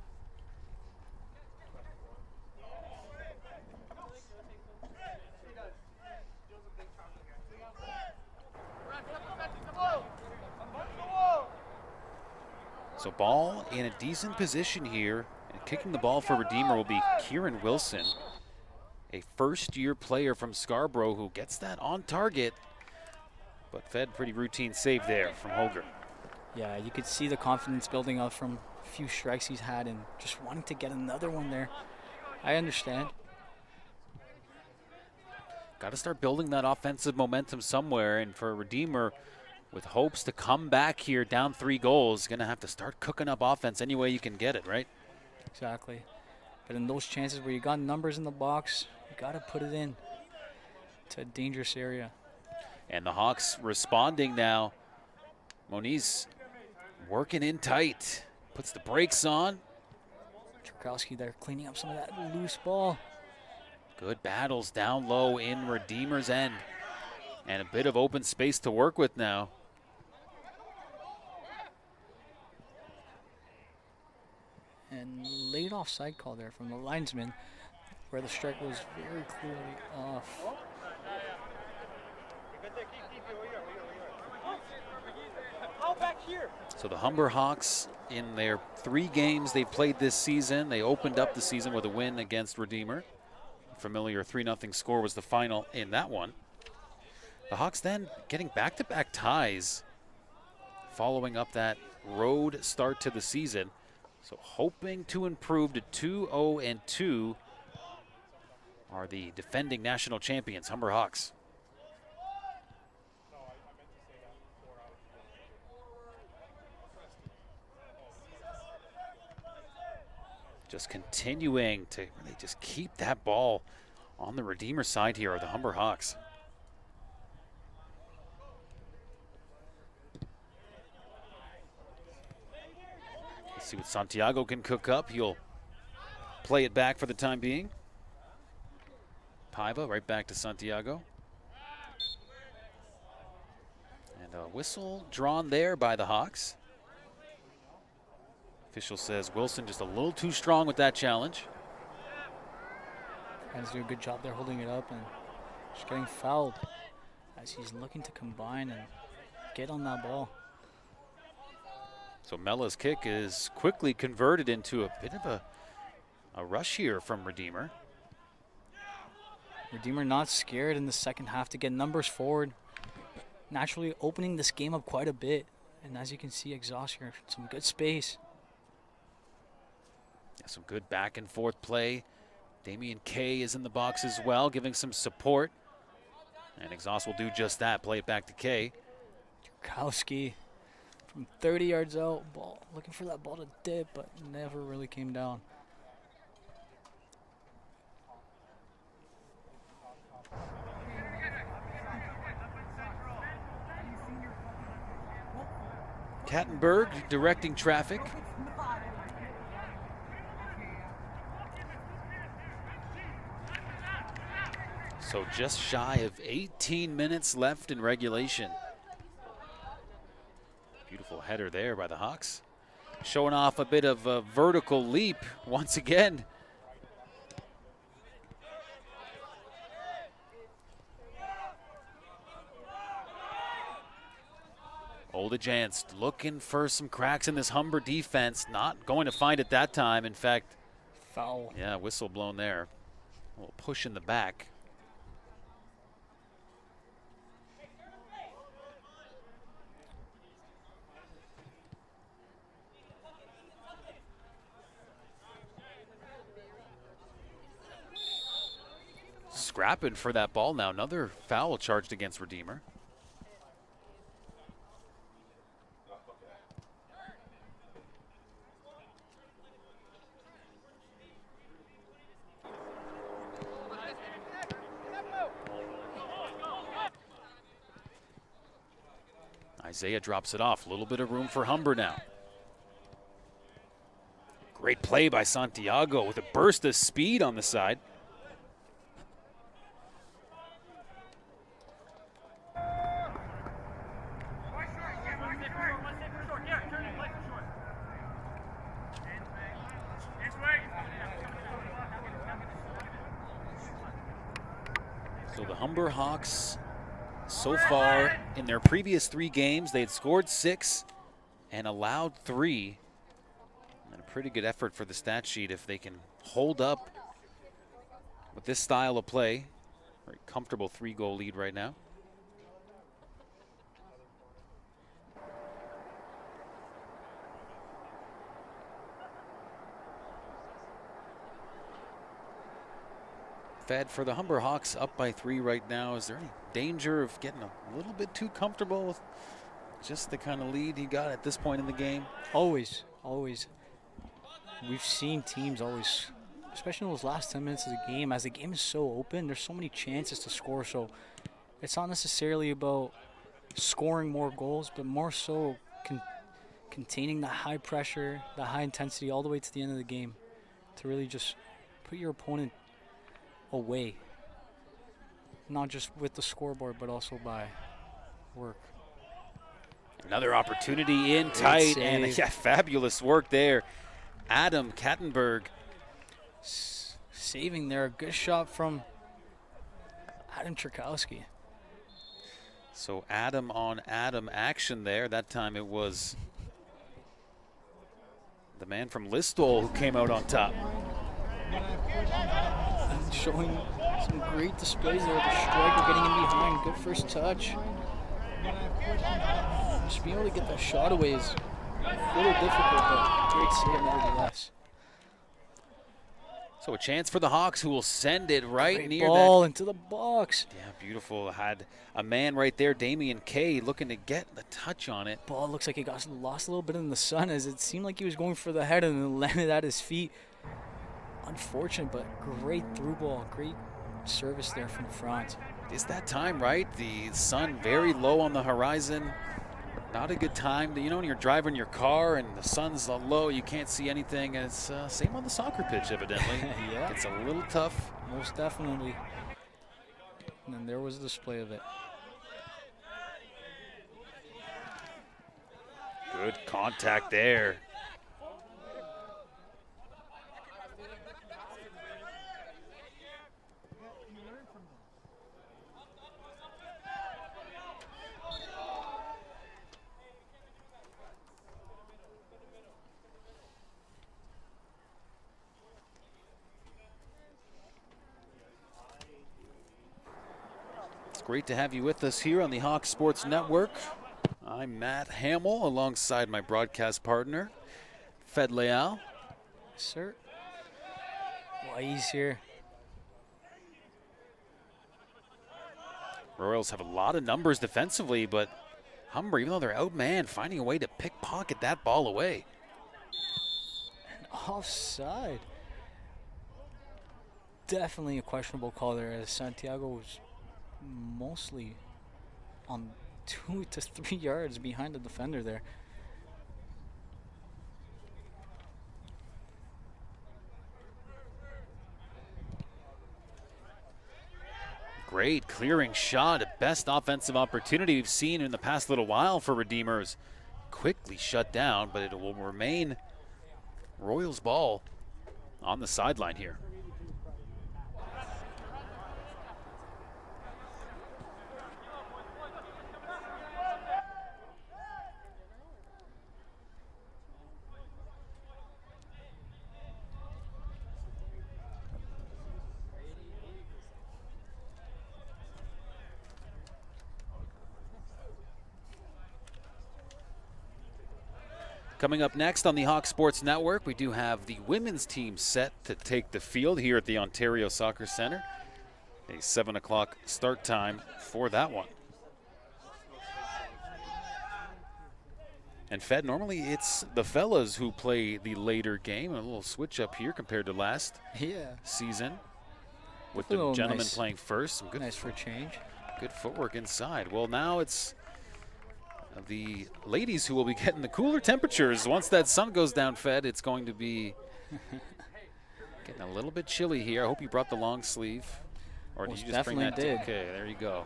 So ball in a decent position here. And kicking the ball for Redeemer will be Kieran Wilson, a first-year player from Scarborough who gets that on target. But Fed, pretty routine save there from Holger. Yeah, you could see the confidence building up from a few strikes he's had and just wanting to get another one there. I understand. Got to start building that offensive momentum somewhere. And for Redeemer, with hopes to come back here down 3 goals. Going to have to start cooking up offense any way you can get it, right? Exactly. But in those chances where you got numbers in the box, you got to put it in to a dangerous area. And the Hawks responding now. Moniz working in tight. Puts the brakes on. Czerkowski there cleaning up some of that loose ball. Good battles down low in Redeemer's end. And a bit of open space to work with now. And late offside call there from the linesman, where the strike was very clearly off. So the Humber Hawks, in their 3 games they've played this season, they opened up the season with a win against Redeemer. Familiar 3-0 score was the final in that one. The Hawks then getting back-to-back ties following up that road start to the season. So hoping to improve to 2-0-2 are the defending national champions, Humber Hawks. Just continuing to really just keep that ball on the Redeemer side here are the Humber Hawks. Let's see what Santiago can cook up. He'll play it back for the time being. Paiva right back to Santiago. And a whistle drawn there by the Hawks. Official says Wilson just a little too strong with that challenge. Fans do a good job there holding it up and just getting fouled as he's looking to combine and get on that ball. So Mella's kick is quickly converted into a bit of a rush here from Redeemer. Redeemer not scared in the second half to get numbers forward, naturally opening this game up quite a bit. And as you can see, exhaust here, some good space. Yeah, some good back and forth play. Damian Kay is in the box as well, giving some support. And Exhaust will do just that, play it back to Kay. Czerkowski from 30 yards out, ball looking for that ball to dip, but never really came down. Kattenberg directing traffic. So just shy of 18 minutes left in regulation. Beautiful header there by the Hawks. Showing off a bit of a vertical leap once again. Oldejans looking for some cracks in this Humber defense. Not going to find it that time. In fact, foul. Yeah, whistle blown there. A little push in the back. Scrapping for that ball now. Another foul charged against Redeemer. Isaiah drops it off. A little bit of room for Humber now. Great play by Santiago with a burst of speed on the side. So the Humber Hawks, so far in their previous 3 games, they had scored 6 and allowed 3. And a pretty good effort for the stat sheet if they can hold up with this style of play. Very comfortable 3-goal lead right now. Fed for the Humber Hawks up by 3 right now. Is there any danger of getting a little bit too comfortable with just the kind of lead you got at this point in the game? Always, always. We've seen teams always, especially in those last 10 minutes of the game, as the game is so open, there's so many chances to score. So it's not necessarily about scoring more goals, but more so containing the high pressure, the high intensity all the way to the end of the game to really just put your opponent away. Not just with the scoreboard, but also by work. Another opportunity in tight, and save. yeah, fabulous work there. Adam Kattenberg. Saving there. A good shot from Adam Czerkowski. So Adam on Adam action there. That time it was the man from Listowel who came out on top. Showing some great displays there. The striker getting in behind. Good first touch. Just being able to get that shot away is a little difficult, but great save nevertheless. So a chance for the Hawks, who will send it right Great near ball that. into the box. Yeah, beautiful. Had a man right there, Damian Kay, looking to get the touch on it. Ball looks like it got lost a little bit in the sun, as it seemed like he was going for the head and then landed at his feet. Unfortunate, but great through ball. Great service there from front. It's that time, right? The sun very low on the horizon. Not a good time. You know, when you're driving your car and the sun's low, you can't see anything. And it's same on the soccer pitch, evidently. Yeah. It's a little tough. Most definitely. And then there was a display of it. Good contact there. Great to have you with us here on the Hawks Sports Network. I'm Matt Hamill alongside my broadcast partner, Fed Leal. Sir. Why he's here. Royals have a lot of numbers defensively, but Humber, even though they're outmanned, finding a way to pickpocket that ball away. And offside. Definitely a questionable call there, as Santiago was mostly on 2 to 3 yards behind the defender there. Great clearing shot, best offensive opportunity we've seen in the past little while for Redeemers. Quickly shut down, but it will remain Royals ball on the sideline here. Coming up next on the Hawks Sports Network, we do have the women's team set to take the field here at the Ontario Soccer Centre. A 7 o'clock start time for that one. And Fed, normally it's the fellas who play the later game. A little switch up here compared to last season, with the gentlemen nice. playing first. Some good, Nice for a change. good footwork inside. Well, now it's the ladies who will be getting the cooler temperatures. Once that sun goes down, Fed, it's going to be getting a little bit chilly here. I hope you brought the long sleeve. Or did Most you just bring that? definitely did. Okay, there you go.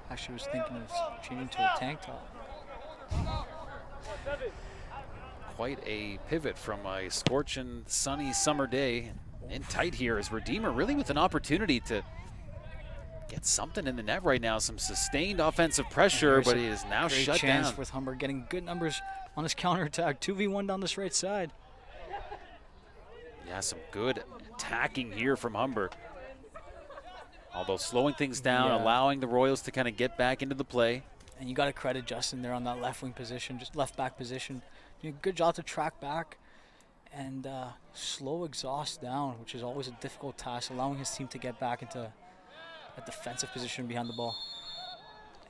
Actually was thinking of changing to a tank top. Quite a pivot from a scorching, sunny summer day. In tight here is Redeemer, really with an opportunity to get something in the net right now. Some sustained offensive pressure, but it is now shut chance down. with Humber getting good numbers on his counterattack. 2v1 down this right side. Yeah, some good attacking here from Humber. Although slowing things down, allowing the Royals to kind of get back into the play. And you got to credit Justin there on that left wing position, just left back position. Doing a good job to track back and slow exhaust down, which is always a difficult task, allowing his team to get back into a defensive position behind the ball.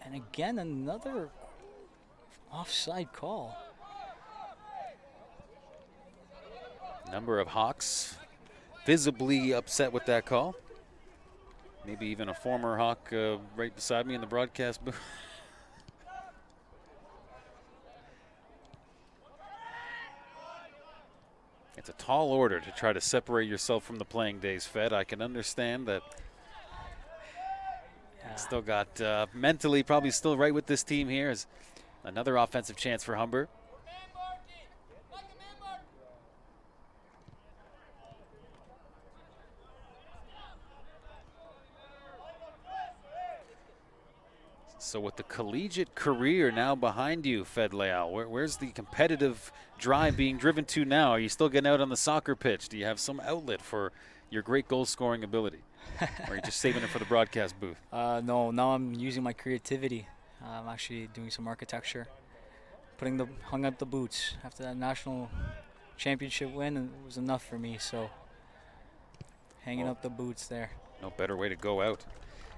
And again, another Offside call. Number of Hawks visibly upset with that call. Maybe even a former Hawk right beside me in the broadcast booth. It's a tall order to try to separate yourself from the playing days, Fed. I can understand that. Still got mentally probably still right with this team here. Is another offensive chance for Humber. So with the collegiate career now behind you, Fed Leal, where's the competitive drive being driven to now? Are you still getting out on the soccer pitch? Do you have some outlet for your great goal-scoring ability? Or are you just saving it for the broadcast booth? No, now I'm using my creativity. I'm actually doing some architecture. Hung up the boots after that national championship win, and it was enough for me, so hanging up the boots there. No better way to go out.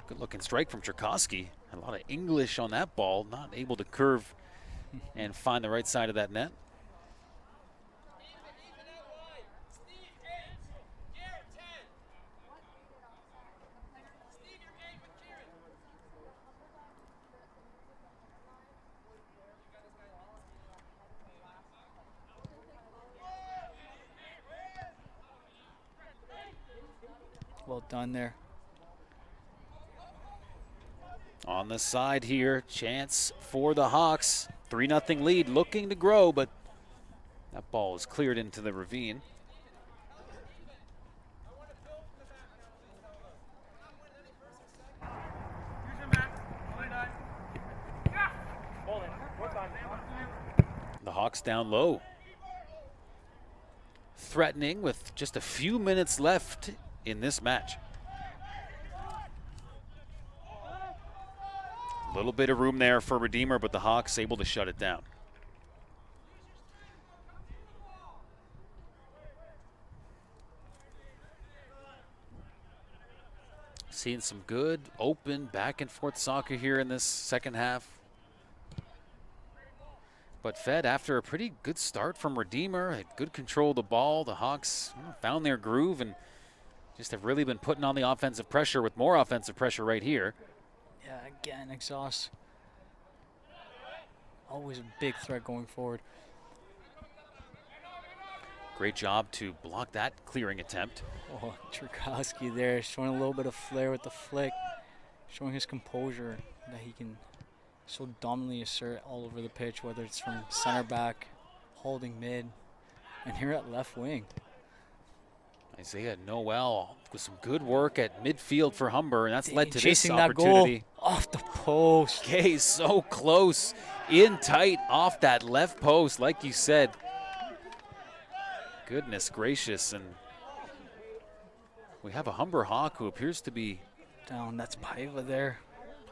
Good looking strike from Tchaikovsky. A lot of English on that ball, not able to curve and find the right side of that net. Well done there. On the side here, chance for the Hawks. 3-0 lead, looking to grow, but that ball is cleared into the ravine. The Hawks down low. Threatening with just a few minutes left in this match. A little bit of room there for Redeemer, but the Hawks able to shut it down. Seeing some good, open, back and forth soccer here in this second half. But Fed, after a pretty good start from Redeemer, had good control of the ball, the Hawks found their groove and just have really been putting on the offensive pressure with more offensive pressure right here. Yeah, again, exhaust. Always a big threat going forward. Great job to block that clearing attempt. Oh, Tchaikovsky there, showing a little bit of flair with the flick, showing his composure that he can so dominantly assert all over the pitch, whether it's from center back, holding mid, and here at left wing. Isaiah Noel with some good work at midfield for Humber, and that's led to chasing this opportunity. That goal off the post. Okay, so close, in tight off that left post, like you said. Goodness gracious, and we have a Humber Hawk who appears to be down. That's Paiva there.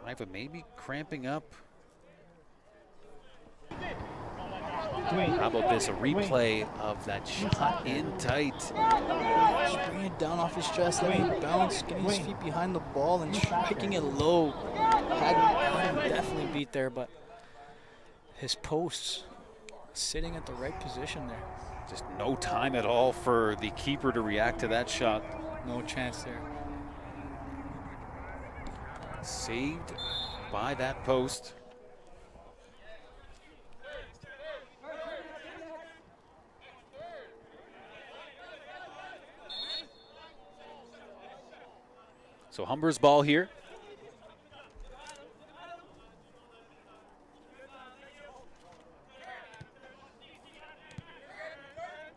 Paiva maybe cramping up. How about this, a replay of that shot in tight. Just bring it down off his chest, letting it bounce, getting his feet behind the ball and striking it low. Had him definitely beat there, but his posts sitting at the right position there. Just no time at all for the keeper to react to that shot. No chance there. Saved by that post. So Humber's ball here.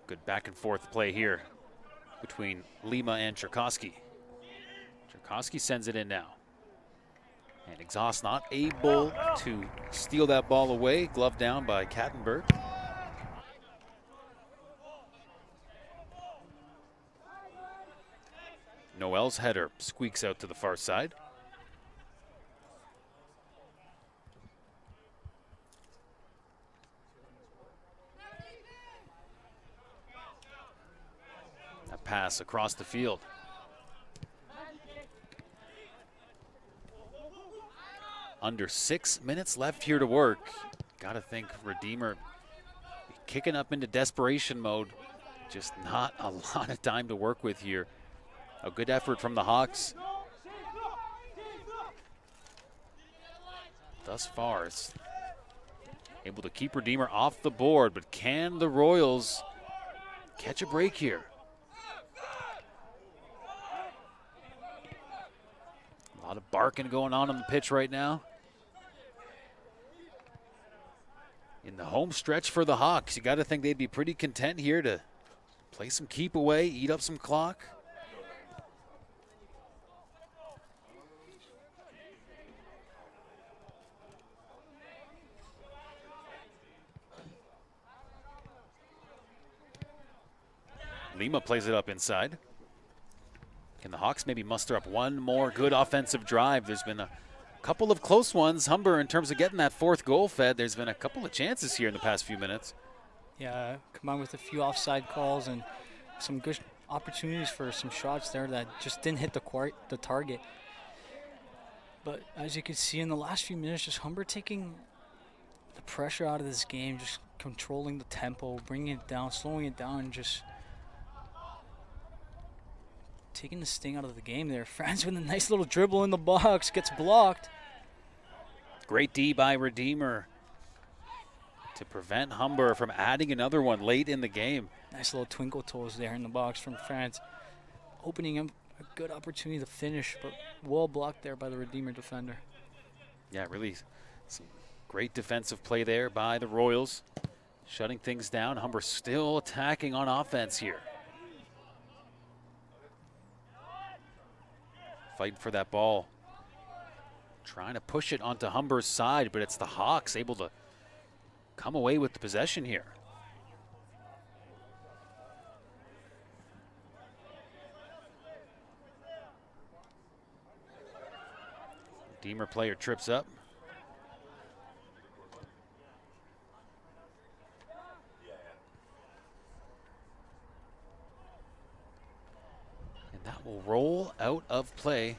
Good back and forth play here between Lima and Tchaikovsky. Tchaikovsky sends it in now. And Exhaust not able to steal that ball away. Glove down by Kattenberg. Noel's header squeaks out to the far side. A pass across the field. Under 6 minutes left here to work. Got to think Redeemer kicking up into desperation mode. Just not a lot of time to work with here. A good effort from the Hawks. Thus far, it's able to keep Redeemer off the board, but can the Royals catch a break here? A lot of barking going on the pitch right now. In the home stretch for the Hawks, you got to think they'd be pretty content here to play some keep away, eat up some clock. Lima plays it up inside. Can the Hawks maybe muster up one more good offensive drive? There's been a couple of close ones. Humber, in terms of getting that fourth goal fed, there's been a couple of chances here in the past few minutes. Yeah, combined with a few offside calls and some good opportunities for some shots there that just didn't hit the target. But as you can see in the last few minutes, just Humber taking the pressure out of this game, just controlling the tempo, bringing it down, slowing it down, and just taking the sting out of the game there. Franz with a nice little dribble in the box, gets blocked. Great D by Redeemer to prevent Humber from adding another one late in the game. Nice little twinkle toes there in the box from Franz, opening up a good opportunity to finish, but well blocked there by the Redeemer defender. Yeah, really some great defensive play there by the Royals, shutting things down. Humber still attacking on offense here. Fighting for that ball. Trying to push it onto Humber's side, but it's the Hawks able to come away with the possession here. Redeemer player trips up. And that will roll out of play.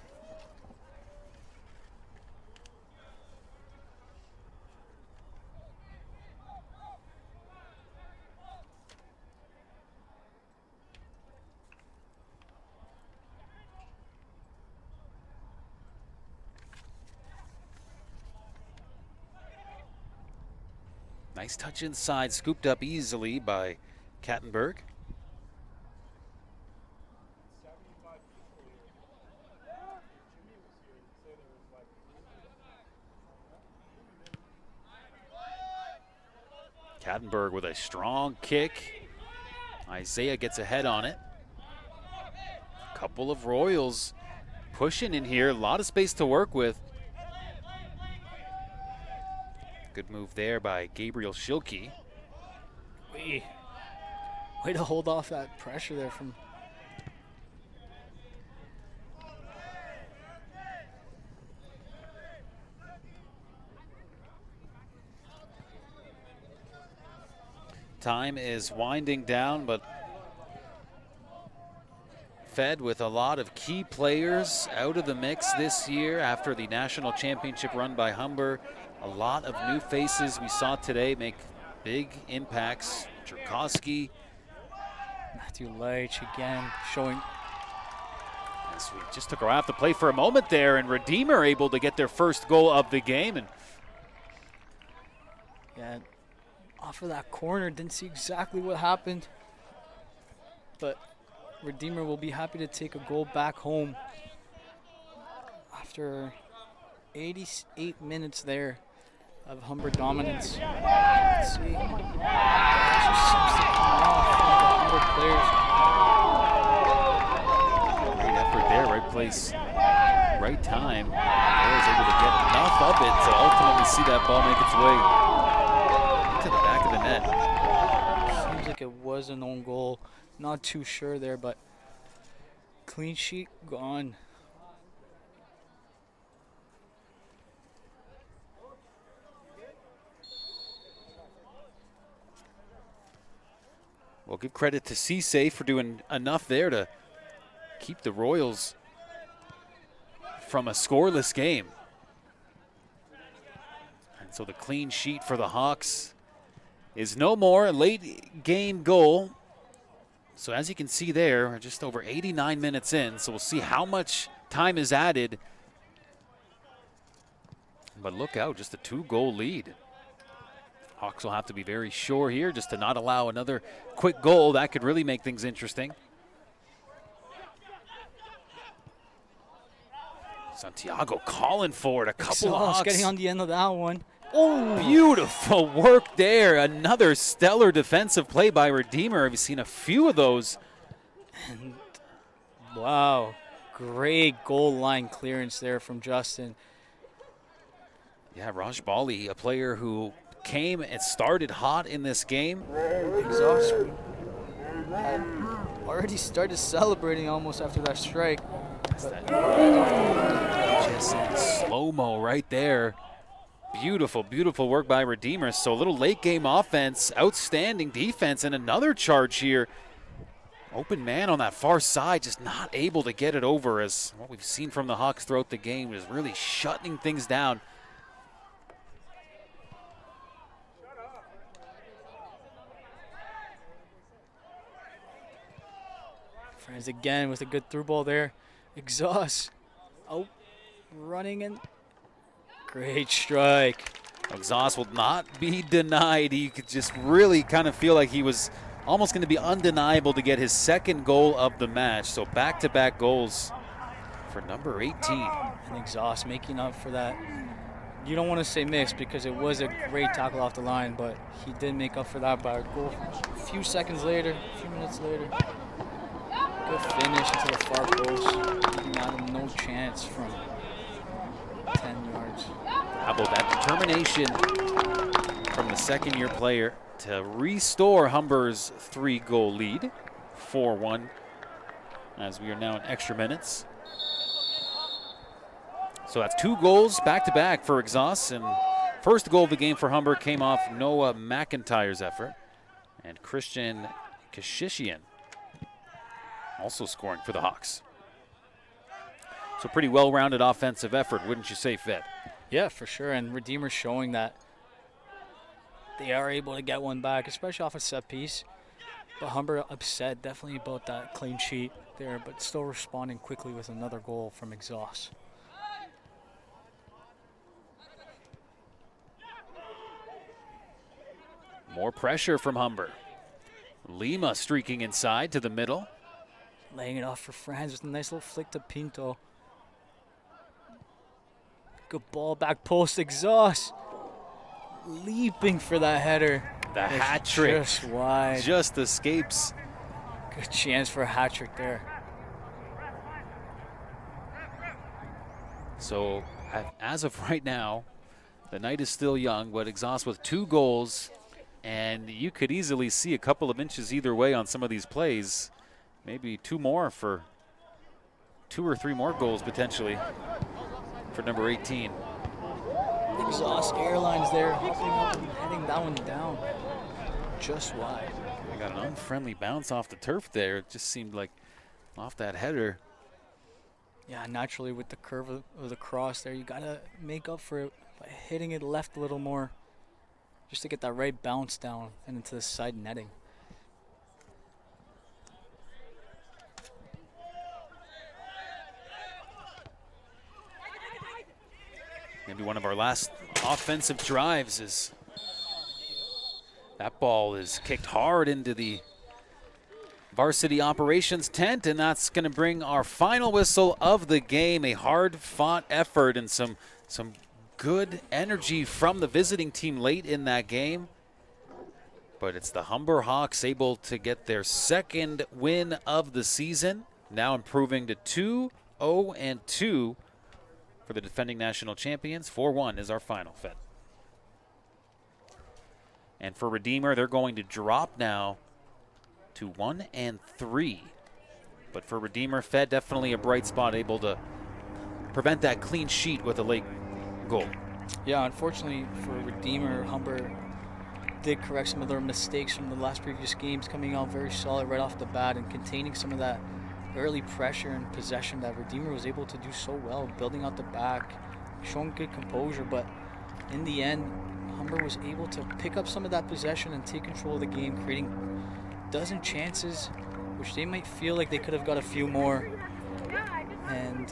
Nice touch inside, scooped up easily by Kattenberg. Kattenberg with a strong kick. Isaiah gets ahead on it. Couple of Royals pushing in here, a lot of space to work with. Good move there by Gabriel Schilke. Way to hold off that pressure there from. Time is winding down, but Fed with a lot of key players out of the mix this year after the national championship run by Humber. A lot of new faces we saw today make big impacts. Jerkowski. Matthew Leitch again showing. Yes, we just took our eye off the play for a moment there, and Redeemer able to get their first goal of the game. And yeah, off of that corner, didn't see exactly what happened, but Redeemer will be happy to take a goal back home after 88 minutes there of Humber dominance. Let's see. It just seems to come off from the Humber players. Great effort there, right place, right time. They was able to get enough of it to ultimately see that ball make its way to the back of the net. Seems like it was an own goal. Not too sure there, but clean sheet gone. Well, give credit to Cisse for doing enough there to keep the Royals from a scoreless game. And So the clean sheet for the Hawks is no more. A late game goal. So as you can see there, we're just over 89 minutes in. So we'll see how much time is added. But look out, just a 2-goal lead. Hawks will have to be very sure here just to not allow another quick goal. That could really make things interesting. Santiago calling for it. A couple of Hawks getting on the end of that one. Oh, beautiful work there. Another stellar defensive play by Redeemer. We've seen a few of those. And wow, great goal line clearance there from Justin. Yeah, Raj Bali, a player who came and started hot in this game. Exhausted. Already started celebrating almost after that strike. Just in slow-mo right there. Beautiful, beautiful work by Redeemer. So a little late game offense, outstanding defense, and another charge here. Open man on that far side, just not able to get it over, as what we've seen from the Hawks throughout the game is really shutting things down. Friends again with a good through ball there. Exhaust. Oh, running in. Great strike. Exhaust will not be denied. He could just really kind of feel like he was almost going to be undeniable to get his second goal of the match. So back-to-back goals for number 18. And Exhaust making up for that. You don't want to say miss because it was a great tackle off the line, but he did make up for that by a goal a few seconds later, a few minutes later. Good finish into the far post. Giving out no chance from 10 yards. How about that determination from the second-year player to restore Humber's 3-goal lead, 4-1, as we are now in extra minutes. So that's 2 goals back-to-back for Exhaust, and first goal of the game for Humber came off Noah McIntyre's effort, and Christian Kashishian also scoring for the Hawks. So pretty well-rounded offensive effort, wouldn't you say, Fed? Yeah, for sure. And Redeemer showing that they are able to get one back, especially off a set piece. But Humber upset definitely about that clean sheet there, but still responding quickly with another goal from Exhaust. More pressure from Humber. Lima streaking inside to the middle. Laying it off for Franz with a nice little flick to Pinto. Good ball, back post, Exhaust. Leaping for that header. The hat trick. Just wide. Just escapes. Good chance for a hat trick there. So as of right now, the night is still young, but Exhaust with 2 goals, and you could easily see a couple of inches either way on some of these plays. Maybe 2 more for 2 or 3 more goals potentially for number 18. Exhaust Airlines there, hopping up and heading that one down. Just wide. I got an unfriendly bounce off the turf there. It just seemed like off that header. Yeah, naturally with the curve of the cross there, you got to make up for it by hitting it left a little more just to get that right bounce down and into the side netting. Maybe one of our last offensive drives is that ball is kicked hard into the varsity operations tent, and that's going to bring our final whistle of the game. A hard-fought effort and some good energy from the visiting team late in that game. But it's the Humber Hawks able to get their second win of the season, now improving to 2-0-2 for the defending national champions. 4-1 is our final, Fed. And for Redeemer, they're going to drop now to 1-3. But for Redeemer, Fed, definitely a bright spot, able to prevent that clean sheet with a late goal. Yeah, unfortunately for Redeemer, Humber did correct some of their mistakes from the last previous games, coming out very solid right off the bat and containing some of that early pressure and possession that Redeemer was able to do so well, building out the back, showing good composure. But in the end, Humber was able to pick up some of that possession and take control of the game, creating a dozen chances, which they might feel like they could have got a few more. And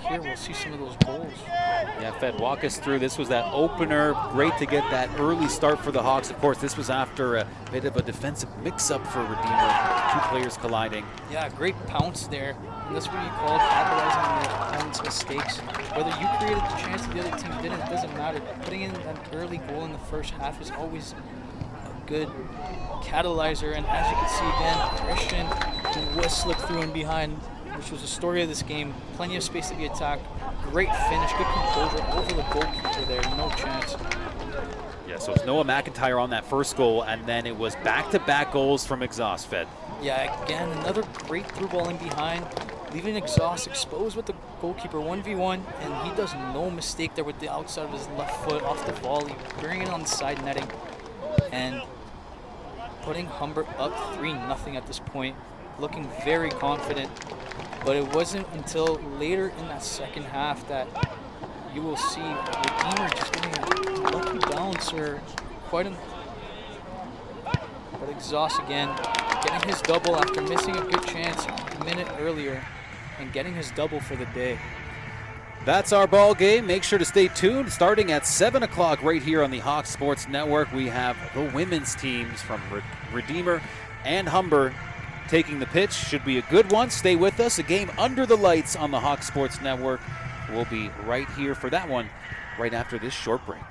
here we'll see some of those goals. Yeah, Fed, walk us through. This was that opener. Great to get that early start for the Hawks. Of course, this was after a bit of a defensive mix-up for Redeemer. Two players colliding. Yeah, great pounce there. And that's what you call capitalizing on your opponent's mistakes. Whether you created the chance or the other team didn't, it doesn't matter. Putting in an early goal in the first half is always a good catalyzer. And as you can see again, Christian, who was slipped through and behind, which was the story of this game. Plenty of space to be attacked. Great finish, good composure over the goalkeeper there. No chance. Yeah, so it's Noah McIntyre on that first goal, and then it was back-to-back goals from Exhaust, Fed. Yeah, again, another great through ball in behind, leaving Exhaust exposed with the goalkeeper 1v1, and he does no mistake there with the outside of his left foot off the volley, bringing it on the side netting, and putting Humber up 3-0 at this point, looking very confident. But it wasn't until later in that second half that you will see Redeemer just getting a lucky bounce or quite a... But Exhaust again, getting his double after missing a good chance a minute earlier and getting his double for the day. That's our ball game. Make sure to stay tuned. Starting at 7 o'clock right here on the Hawks Sports Network, we have the women's teams from Redeemer and Humber taking the pitch. Should be a good one. Stay with us. A game under the lights on the Hawks Sports Network. We'll be right here for that one right after this short break.